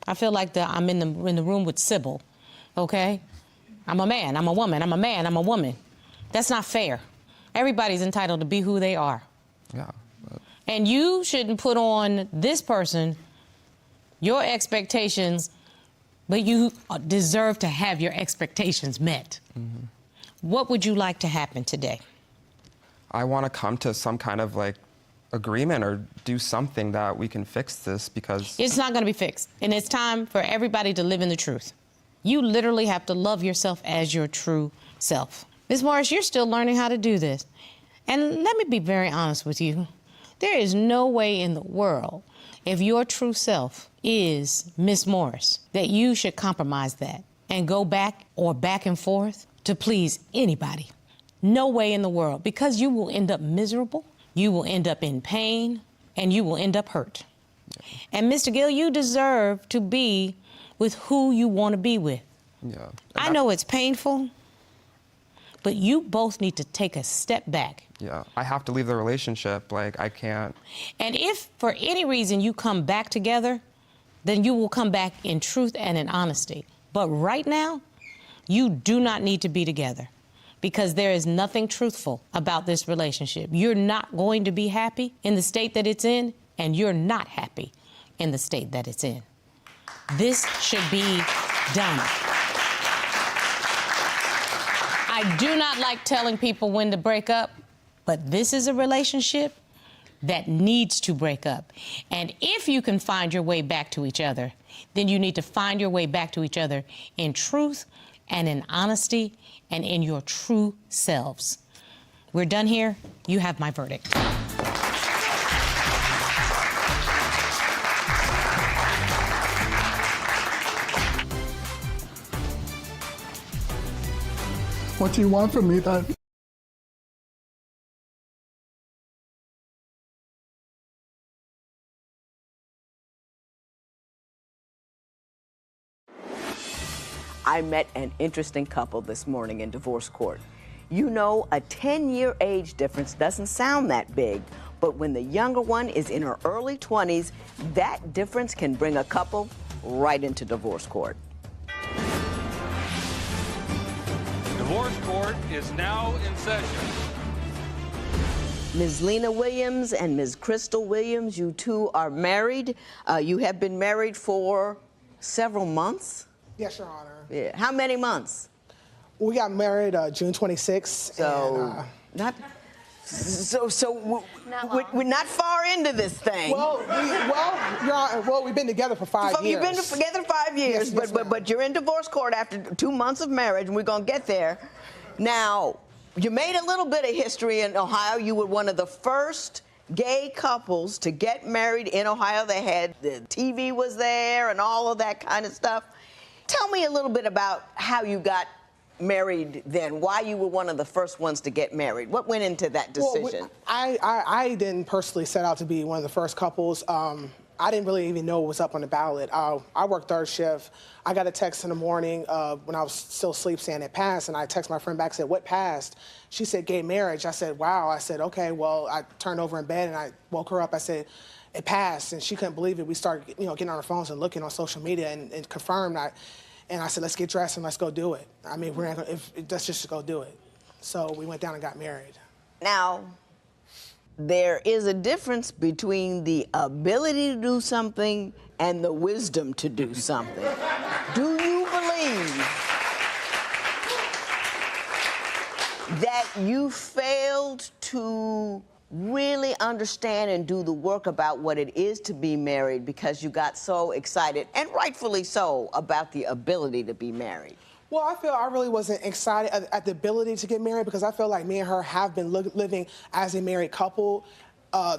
I feel like I'm in the room with Sybil, okay? I'm a man, I'm a woman, I'm a man, I'm a woman. That's not fair. Everybody's entitled to be who they are. Yeah. And you shouldn't put on this person your expectations, but you deserve to have your expectations met. What would you like to happen today? I want to come to some kind of, like, agreement or do something that we can fix this, because It's not going to be fixed. And it's time for everybody to live in the truth. You literally have to love yourself as your true self. Ms. Morris, you're still learning how to do this. And let me be very honest with you. There is no way in the world, if your true self is Ms. Morris, that you should compromise that and go back or back and forth to please anybody. No way in the world, because you will end up miserable, you will end up in pain, and you will end up hurt. And Mr. Gill, you deserve to be with who you want to be with. yeah. I know it's painful, but you both need to take a step back. Yeah, I have to leave the relationship. Like, I can't. And if for any reason you come back together, then you will come back in truth and in honesty. But right now, you do not need to be together, because there is nothing truthful about this relationship. You're not going to be happy in the state that it's in, and you're not happy in the state that it's in. This should be done. I do not like telling people when to break up, but this is a relationship that needs to break up. And if you can find your way back to each other, then you need to find your way back to each other in truth and in honesty and in your true selves. We're done here. You have my verdict. What do you want from me then? I met an interesting couple this morning in divorce court. You know, a 10-year age difference doesn't sound that big, but when the younger one is in her early 20s, that difference can bring a couple right into divorce court. Divorce court is now in session. Ms. Lena Williams and Ms. Crystal Williams, you two are married. You have been married for several months? Yes, Your Honor. Yeah. How many months? We got married June 26th. So, and, we're not far into this thing. Well, Your Honor, we've been together for 5 years. You've been together 5 years, Yes, but you're in divorce court after 2 months of marriage, and we're gonna get there. Now, you made a little bit of history in Ohio. You were one of the first gay couples to get married in Ohio. They had, the TV was there and all of that kind of stuff. Tell me a little bit about how you got married then, why you were one of the first ones to get married. What went into that decision? Well, I didn't personally set out to be one of the first couples. I didn't really even know what was up on the ballot. I worked third shift. I got a text in the morning when I was still asleep saying it passed, and I texted my friend back, said, what passed? She said, gay marriage. I said, wow. I said, okay, well, I turned over in bed and I woke her up. I said, it passed, and she couldn't believe it. We started, getting on our phones and looking on social media and confirmed. And I said, let's get dressed and let's go do it. I mean, let's just go do it. So we went down and got married. Now, there is a difference between the ability to do something and the wisdom to do something. Do you believe that you failed to really understand and do the work about what it is to be married because you got so excited, and rightfully so, about the ability to be married? Well, I feel I really wasn't excited at the ability to get married because I feel like me and her have been living as a married couple,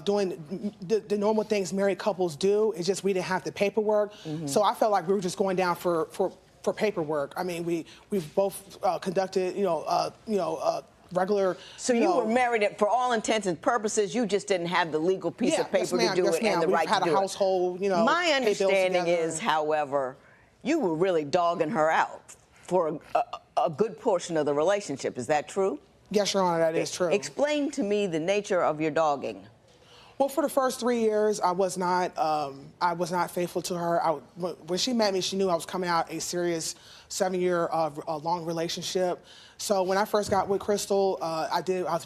doing the normal things married couples do. It's just we didn't have the paperwork. So I felt like we were just going down for paperwork. I mean, we've both conducted, regular. So you were married for all intents and purposes. You just didn't have the legal piece of paper to do it and the right to do it. We've had a household, My understanding is, however, you were really dogging her out for a good portion of the relationship. Is that true? Yes, Your Honor, that is true. Explain to me the nature of your dogging. Well, for the first 3 years, I was not faithful to her. When she met me, she knew I was coming out a serious 7-year long relationship. So when I first got with Crystal, I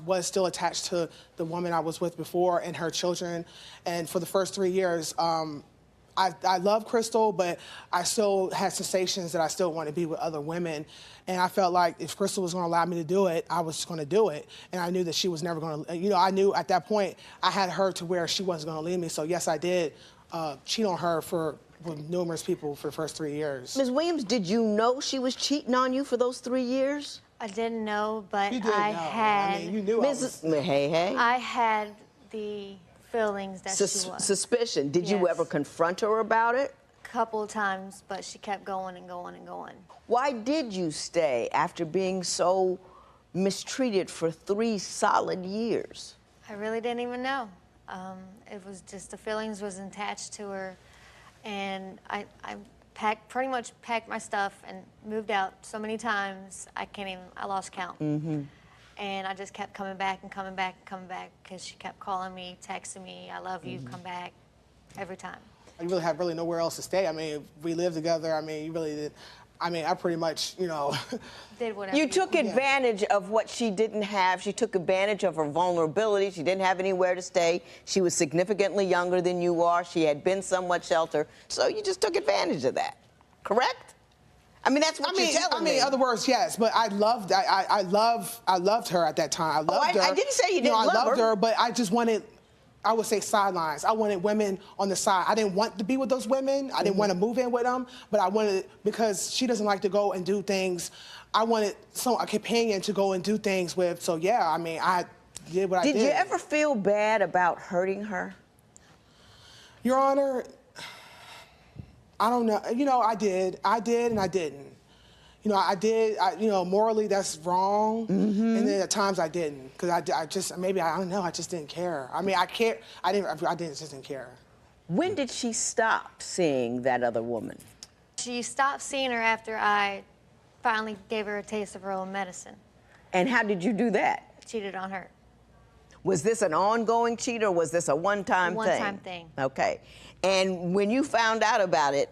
was still attached to the woman I was with before and her children. And for the first 3 years, I love Crystal, but I still had sensations that I still want to be with other women. And I felt like if Crystal was going to allow me to do it, I was going to do it. And I knew that she was never going to, I knew at that point I had her to where she wasn't going to leave me. So yes, I did cheat on her with numerous people for the first 3 years. Ms. Williams, did you know she was cheating on you for those 3 years? I didn't know, but You did I know. had. I mean, you knew I was. Hey. I had the feelings that she was. Suspicion. Did you Yes. ever confront her about it? Couple of times, but she kept going and going and going. Why did you stay after being so mistreated for 3 solid years? I really didn't even know. It was just the feelings was attached to her, and I pretty much packed my stuff and moved out so many times I lost count. And I just kept coming back and coming back and coming back because she kept calling me, texting me, I love you, come back, every time. You really have nowhere else to stay. I mean, we lived together. I mean, you really did. I mean, I pretty much, Did whatever. You took advantage of what she didn't have. She took advantage of her vulnerability. She didn't have anywhere to stay. She was significantly younger than you are. She had been somewhat sheltered. So you just took advantage of that, correct? I mean, that's what you're telling me. In other words, yes, but I loved her at that time. I loved her. I didn't say you didn't love her. I loved her, but I just wanted, I would say, sidelines. I wanted women on the side. I didn't want to be with those women. I didn't want to move in with them, but I wanted, because she doesn't like to go and do things, I wanted a companion to go and do things with. So yeah, I mean, I did what I did. Did you ever feel bad about hurting her? Your Honor, I don't know. I did. I did and I didn't. I did. Morally that's wrong. And then at times I didn't, because I don't know. I just didn't care. I mean, I care. Just didn't care. When did she stop seeing that other woman? She stopped seeing her after I finally gave her a taste of her own medicine. And how did you do that? Cheated on her. Was this an ongoing cheat or was this a one-time thing? One-time thing. Okay. And when you found out about it,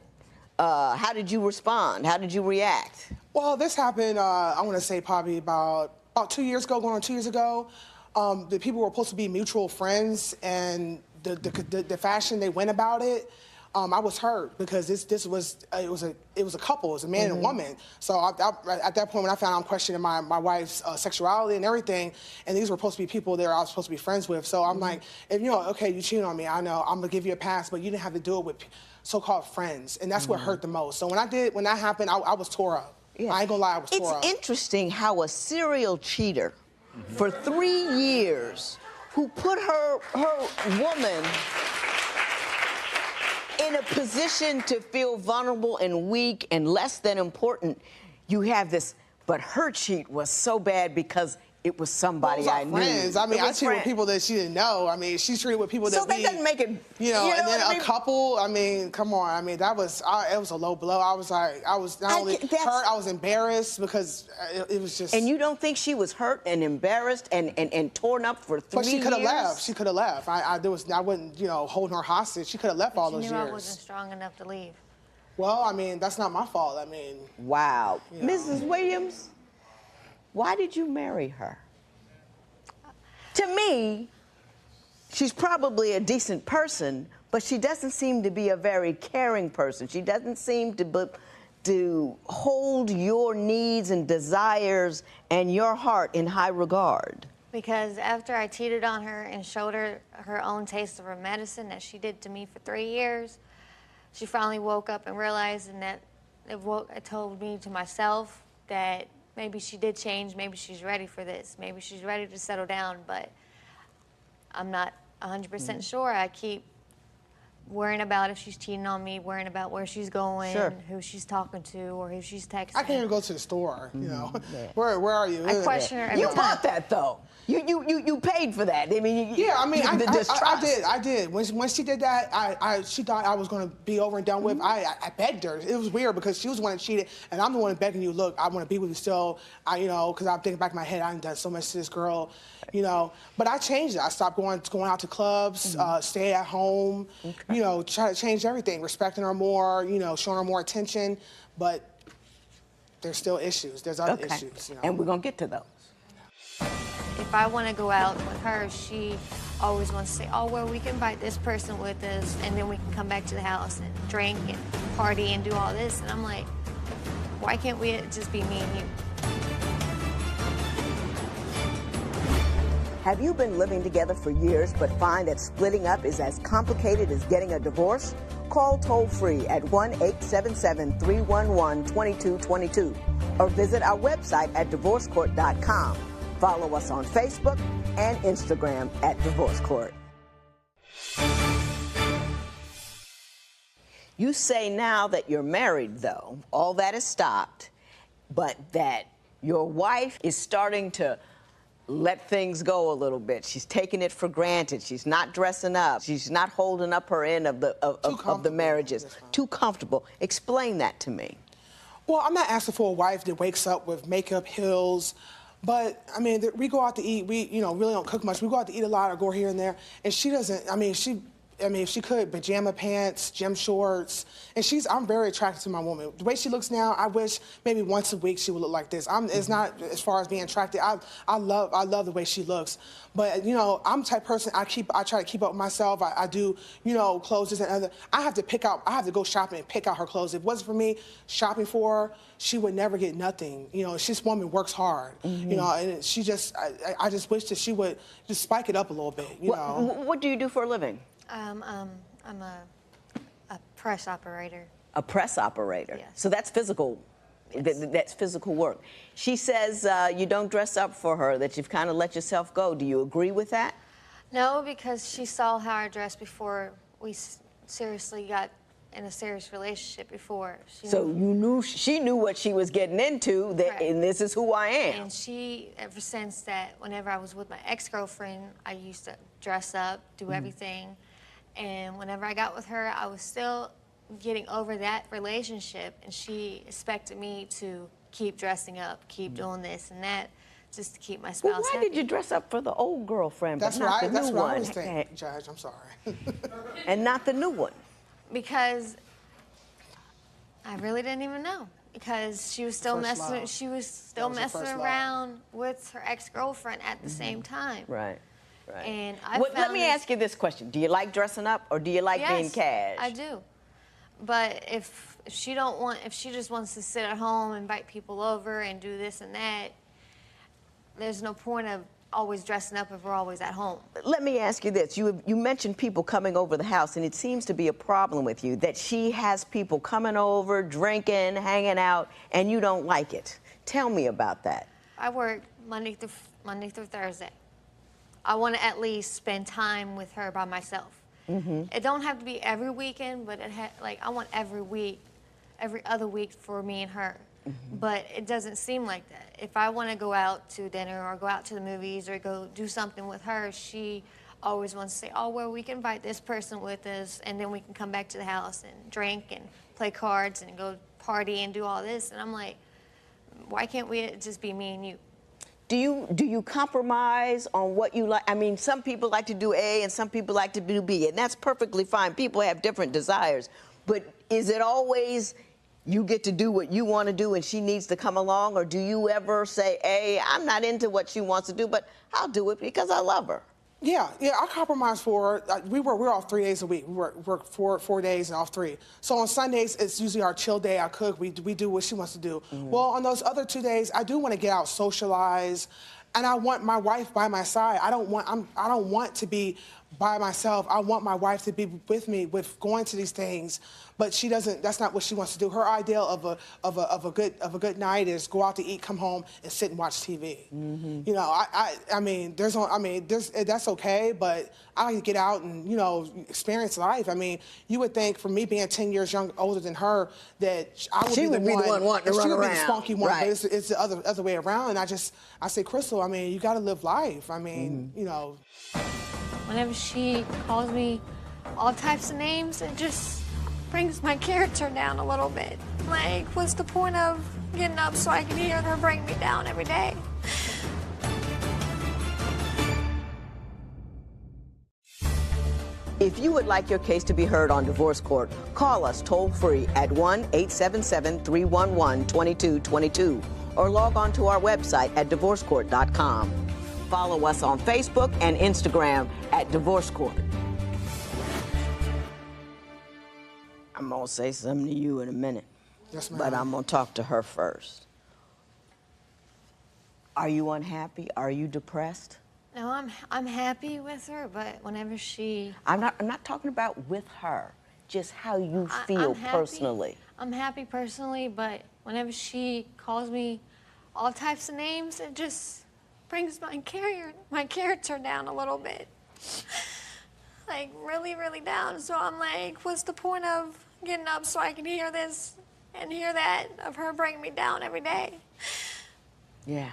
how did you respond? How did you react? Well, this happened, I want to say probably about 2 years ago, going on 2 years ago. The people were supposed to be mutual friends, and the fashion they went about it, I was hurt because it was a couple, it was a man and a woman. So at that point when I found out, I'm questioning my wife's sexuality and everything, and these were supposed to be people that I was supposed to be friends with. So I'm like, if okay, you cheated on me, I know, I'm gonna give you a pass, but you didn't have to do it with so-called friends, and that's what hurt the most. So when that happened, I was tore up. Yeah. I ain't gonna lie, I was tore up. It's interesting how a serial cheater for 3 years who put her woman in a position to feel vulnerable and weak and less than important, you have this, but her cheat was so bad because it was somebody I knew. Friends. I mean, I cheated with people that she didn't know. I mean, she treated with people that that doesn't make it, and then a couple, I mean, come on. I mean, it was a low blow. I was like, I was not only hurt, I was embarrassed because it was just. And you don't think she was hurt and embarrassed and torn up for 3 years? But she could have left. She could have left. I wasn't, holding her hostage. She could have left all those years. She knew I wasn't strong enough to leave. Well, I mean, that's not my fault. I mean. Wow. Mrs. Williams, why did you marry her? To me, she's probably a decent person, but she doesn't seem to be a very caring person. She doesn't seem to to hold your needs and desires and your heart in high regard? Because after I cheated on her and showed her her own taste of her medicine that she did to me for 3 years, she finally woke up and realized, and that it told me to myself that maybe she did change, maybe she's ready for this, maybe she's ready to settle down, but I'm not 100% sure. I keep worrying about if she's cheating on me, worrying about where she's going, who she's talking to, or who she's texting. I can't even go to the store, you know. Where are you? I question her every You time. bought that, though. You paid for that. I mean, the distrust. I did. When she did that, she thought I was going to be over and done with. I begged her. It was weird because she was the one that cheated, and I'm the one begging you. Look, I want to be with you still. Because I'm thinking back in my head, I've done so much to this girl, you know. But I changed it. I stopped going out to clubs, stay at home, you know, try to change everything, respecting her more, you know, showing her more attention. But there's still issues. There's other issues, you know. And we're gonna get to those. If I want to go out with her, she always wants to say, oh, well, we can invite this person with us, and then we can come back to the house and drink and party and do all this. And I'm like, why can't we just be me and you? Have you been living together for years but find that splitting up is as complicated as getting a divorce? Call toll-free at 1-877-311-2222 or visit our website at divorcecourt.com. Follow us on Facebook and Instagram at Divorce Court. You say now that you're married, though, all that is stopped, but that your wife is starting to let things go a little bit. She's taking it for granted. She's not dressing up. She's not holding up her end of the marriages. Too comfortable. Explain that to me. Well, I'm not asking for a wife that wakes up with makeup, heels, but I mean, we go out to eat. We, you know, really don't cook much. We go out to eat a lot or go here and there, and she doesn't. I mean, if she could, pajama pants, gym shorts, and I'm very attracted to my woman. The way she looks now, I wish maybe once a week she would look like this. It's not as far as being attracted. I love the way she looks, but you know, I'm the type of person I try to keep up with myself. I do, you know, clothes this and other. I have to go shopping and pick out her clothes. If it wasn't for me shopping for her, she would never get nothing. You know, this woman works hard. You know, and she just, I just wish that she would just spike it up a little bit. You know. What do you do for a living? I'm a press operator. A press operator. Yes. So that's physical. Yes. That's physical work. She says you don't dress up for her, that you've kind of let yourself go. Do you agree with that? No, because she saw how I dressed before we seriously got in a serious relationship before. She knew what she was getting into, and this is who I am. And she, ever since that, whenever I was with my ex-girlfriend, I used to dress up, do everything. And whenever I got with her, I was still getting over that relationship, and she expected me to keep dressing up, keep doing this and that, just to keep my spouse Well, why happy. did you dress up for the old girlfriend, That's but not the what new I one? was thinking, Judge. I'm sorry. And not the new one? Because I really didn't even know. Because she was still messing around with her ex-girlfriend at the same time. Right. And let me ask you this question: do you like dressing up, or do you like being cash? I do. But if she just wants to sit at home, invite people over, and do this and that, there's no point of always dressing up if we're always at home. Let me ask you this. You mentioned people coming over the house, and it seems to be a problem with you that she has people coming over, drinking, hanging out, and you don't like it. Tell me about that. I work Monday through Thursday. I want to at least spend time with her by myself. It don't have to be every weekend, but I want every week, every other week for me and her. But it doesn't seem like that. If I want to go out to dinner or go out to the movies or go do something with her, she always wants to say, oh, well, we can invite this person with us, and then we can come back to the house and drink and play cards and go party and do all this. And I'm like, why can't we just be me and you? Do you compromise on what you like? I mean, some people like to do A and some people like to do B, and that's perfectly fine. People have different desires. But is it always you get to do what you want to do and she needs to come along? Or do you ever say, hey, I'm not into what she wants to do, but I'll do it because I love her? Yeah, I compromise for her. We're off 3 days a week. We work 4 days and off 3. So on Sundays, it's usually our chill day. I cook. We do what she wants to do. Well, on those other 2 days, I do want to get out, socialize, and I want my wife by my side. I don't want to be by myself. I want my wife to be with me with going to these things, but she doesn't. That's not what she wants to do. Her ideal of a good night is go out to eat, come home, and sit and watch TV. You know, that's okay, but I like to get out and experience life. I mean, you would think for me being 10 years older than her that I would She be would be the one wanting to run she would around. be the spunky one, Right. but it's the other way around. And I say, Crystal, I mean, you got to live life. I mean, Whenever she calls me all types of names, it just brings my character down a little bit. Like, what's the point of getting up so I can hear her bring me down every day? If you would like your case to be heard on divorce court, call us toll-free at 1-877-311-2222 or log on to our website at divorcecourt.com. Follow us on Facebook and Instagram at Divorce Court. I'm going to say something to you in a minute. Yes, ma'am. But I'm going to talk to her first. Are you unhappy? Are you depressed? No, I'm happy with her, but whenever she... I'm not talking about with her, just how you feel I'm happy. Personally. I'm happy personally, but whenever she calls me all types of names, it just brings my character down a little bit. Like, really, really down. So I'm like, what's the point of getting up so I can hear this and hear that of her bringing me down every day? Yeah,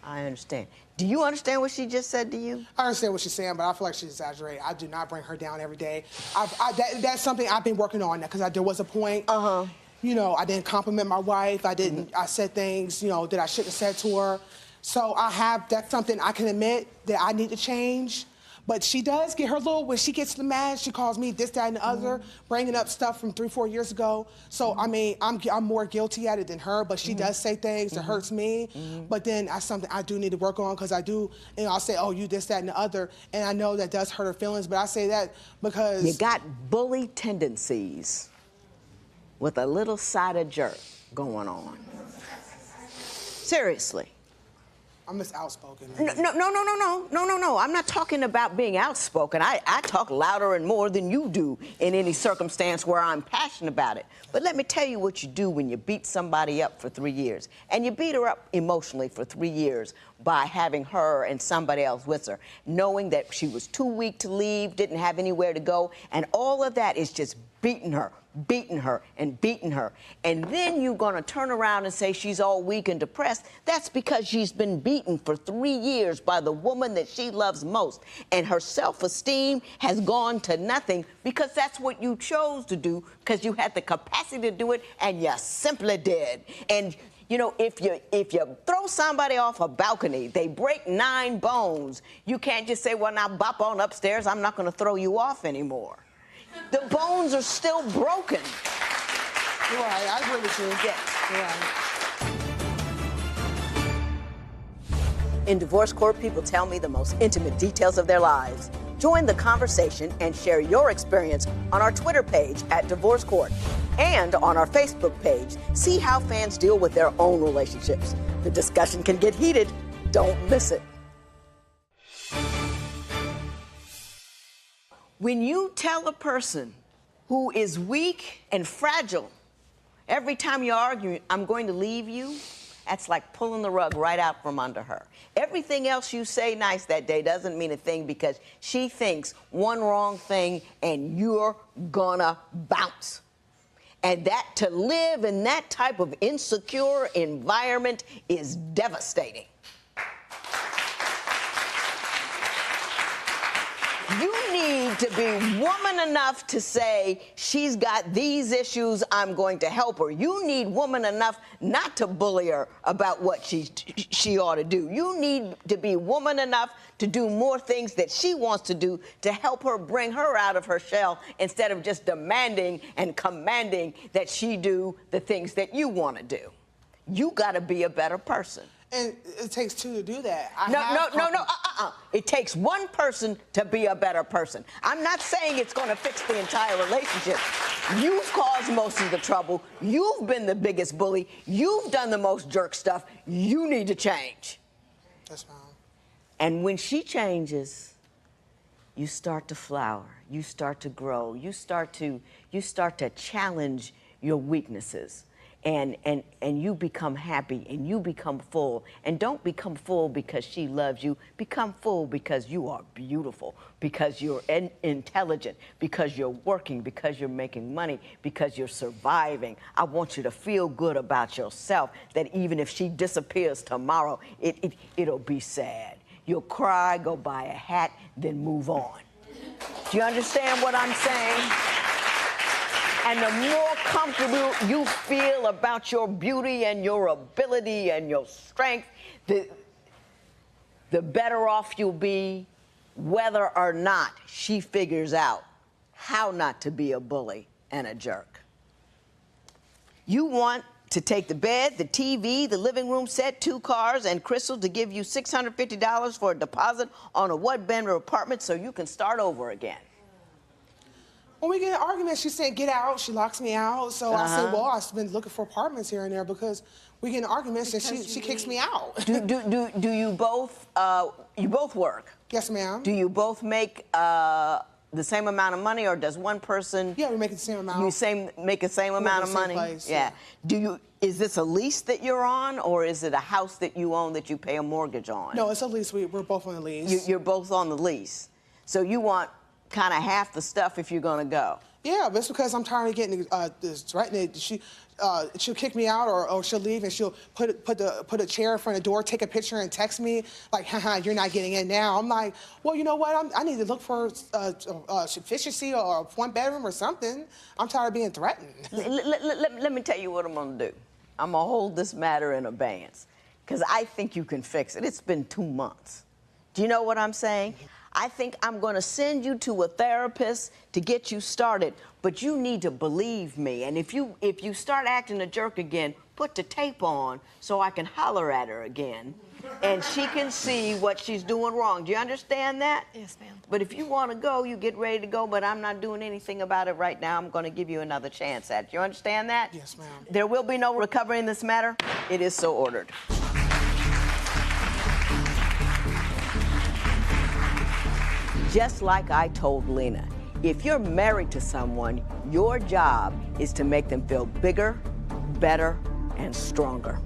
I understand. Do you understand what she just said to you? I understand what she's saying, but I feel like she's exaggerating. I do not bring her down every day. That's something I've been working on, because there was a point. I didn't compliment my wife. I said things, that I shouldn't have said to her. So that's something I can admit that I need to change. But she does get her when she gets mad, she calls me this, that, and the other, bringing up stuff from 3-4 years ago. So, I mean, I'm more guilty at it than her, but she does say things that hurts me. But then that's something I do need to work on, because I do, I'll say, oh, you this, that, and the other. And I know that does hurt her feelings, but I say that because... You got bully tendencies with a little side of jerk going on. Seriously. I'm just outspoken. No. I'm not talking about being outspoken. I talk louder and more than you do in any circumstance where I'm passionate about it. But let me tell you what you do when you beat somebody up for 3 years. And you beat her up emotionally for 3 years by having her and somebody else with her, knowing that she was too weak to leave, didn't have anywhere to go, and all of that is just beating her. And then you're going to turn around and say she's all weak and depressed. That's because she's been beaten for 3 years by the woman that she loves most. And her self-esteem has gone to nothing, because that's what you chose to do, because you had the capacity to do it, and you simply did. And if you throw somebody off a balcony, they break 9 bones. You can't just say, well, now bop on upstairs, I'm not going to throw you off anymore. The bones are still broken. You're right, I agree with you. Yes, you're right. In divorce court, people tell me the most intimate details of their lives. Join the conversation and share your experience on our Twitter page at Divorce Court and on our Facebook page. See how fans deal with their own relationships. The discussion can get heated. Don't miss it. When you tell a person who is weak and fragile, every time you argue, I'm going to leave you, that's like pulling the rug right out from under her. Everything else you say nice that day doesn't mean a thing, because she thinks one wrong thing and you're gonna bounce. And that to live in that type of insecure environment is devastating. You need to be woman enough to say, she's got these issues, I'm going to help her. You need woman enough not to bully her about what she ought to do. You need to be woman enough to do more things that she wants to do to help her bring her out of her shell, instead of just demanding and commanding that she do the things that you want to do. You got to be a better person. And it takes two to do that. No. It takes one person to be a better person. I'm not saying it's going to fix the entire relationship. You've caused most of the trouble. You've been the biggest bully. You've done the most jerk stuff. You need to change. Yes, Mom. And when she changes, you start to flower. You start to grow. You start to challenge your weaknesses. And you become happy and you become full. And don't become full because she loves you. Become full because you are beautiful, because you're intelligent, because you're working, because you're making money, because you're surviving. I want you to feel good about yourself, that even if she disappears tomorrow, it'll be sad. You'll cry, go buy a hat, then move on. Do you understand what I'm saying? And the more comfortable you feel about your beauty and your ability and your strength, the better off you'll be, whether or not she figures out how not to be a bully and a jerk. You want to take the bed, the TV, the living room set, 2 cars, and Crystal to give you $650 for a deposit on a one-bedroom apartment so you can start over again. When we get in an argument, she's saying, get out. She locks me out. So I say, well, I've been looking for apartments here and there because we get in arguments and she kicks me out. Do you both work? Yes, ma'am. Do you both make the same amount of money, or does one person? Yeah, we make the same amount. Make the same amount of money? Place, yeah. Is this a lease that you're on, or is it a house that you own that you pay a mortgage on? No, it's a lease. We're both on the lease. You're both on the lease. So you want kind of half the stuff if you're going to go. Yeah, but it's because I'm tired of getting threatened. She'll kick me out, or she'll leave, and she'll put a chair in front of the door, take a picture, and text me like, haha, you're not getting in now. I'm like, well, you know what? I need to look for sufficiency or one bedroom or something. I'm tired of being threatened. Let me tell you what I'm going to do. I'm going to hold this matter in abeyance because I think you can fix it. It's been 2 months. Do you know what I'm saying? I think I'm going to send you to a therapist to get you started, but you need to believe me. And if you start acting a jerk again, put the tape on so I can holler at her again, and she can see what she's doing wrong. Do you understand that? Yes, ma'am. But if you want to go, you get ready to go, but I'm not doing anything about it right now. I'm going to give you another chance at it. You understand that? Yes, ma'am. There will be no recovery in this matter. It is so ordered. Just like I told Lena, if you're married to someone, your job is to make them feel bigger, better, and stronger.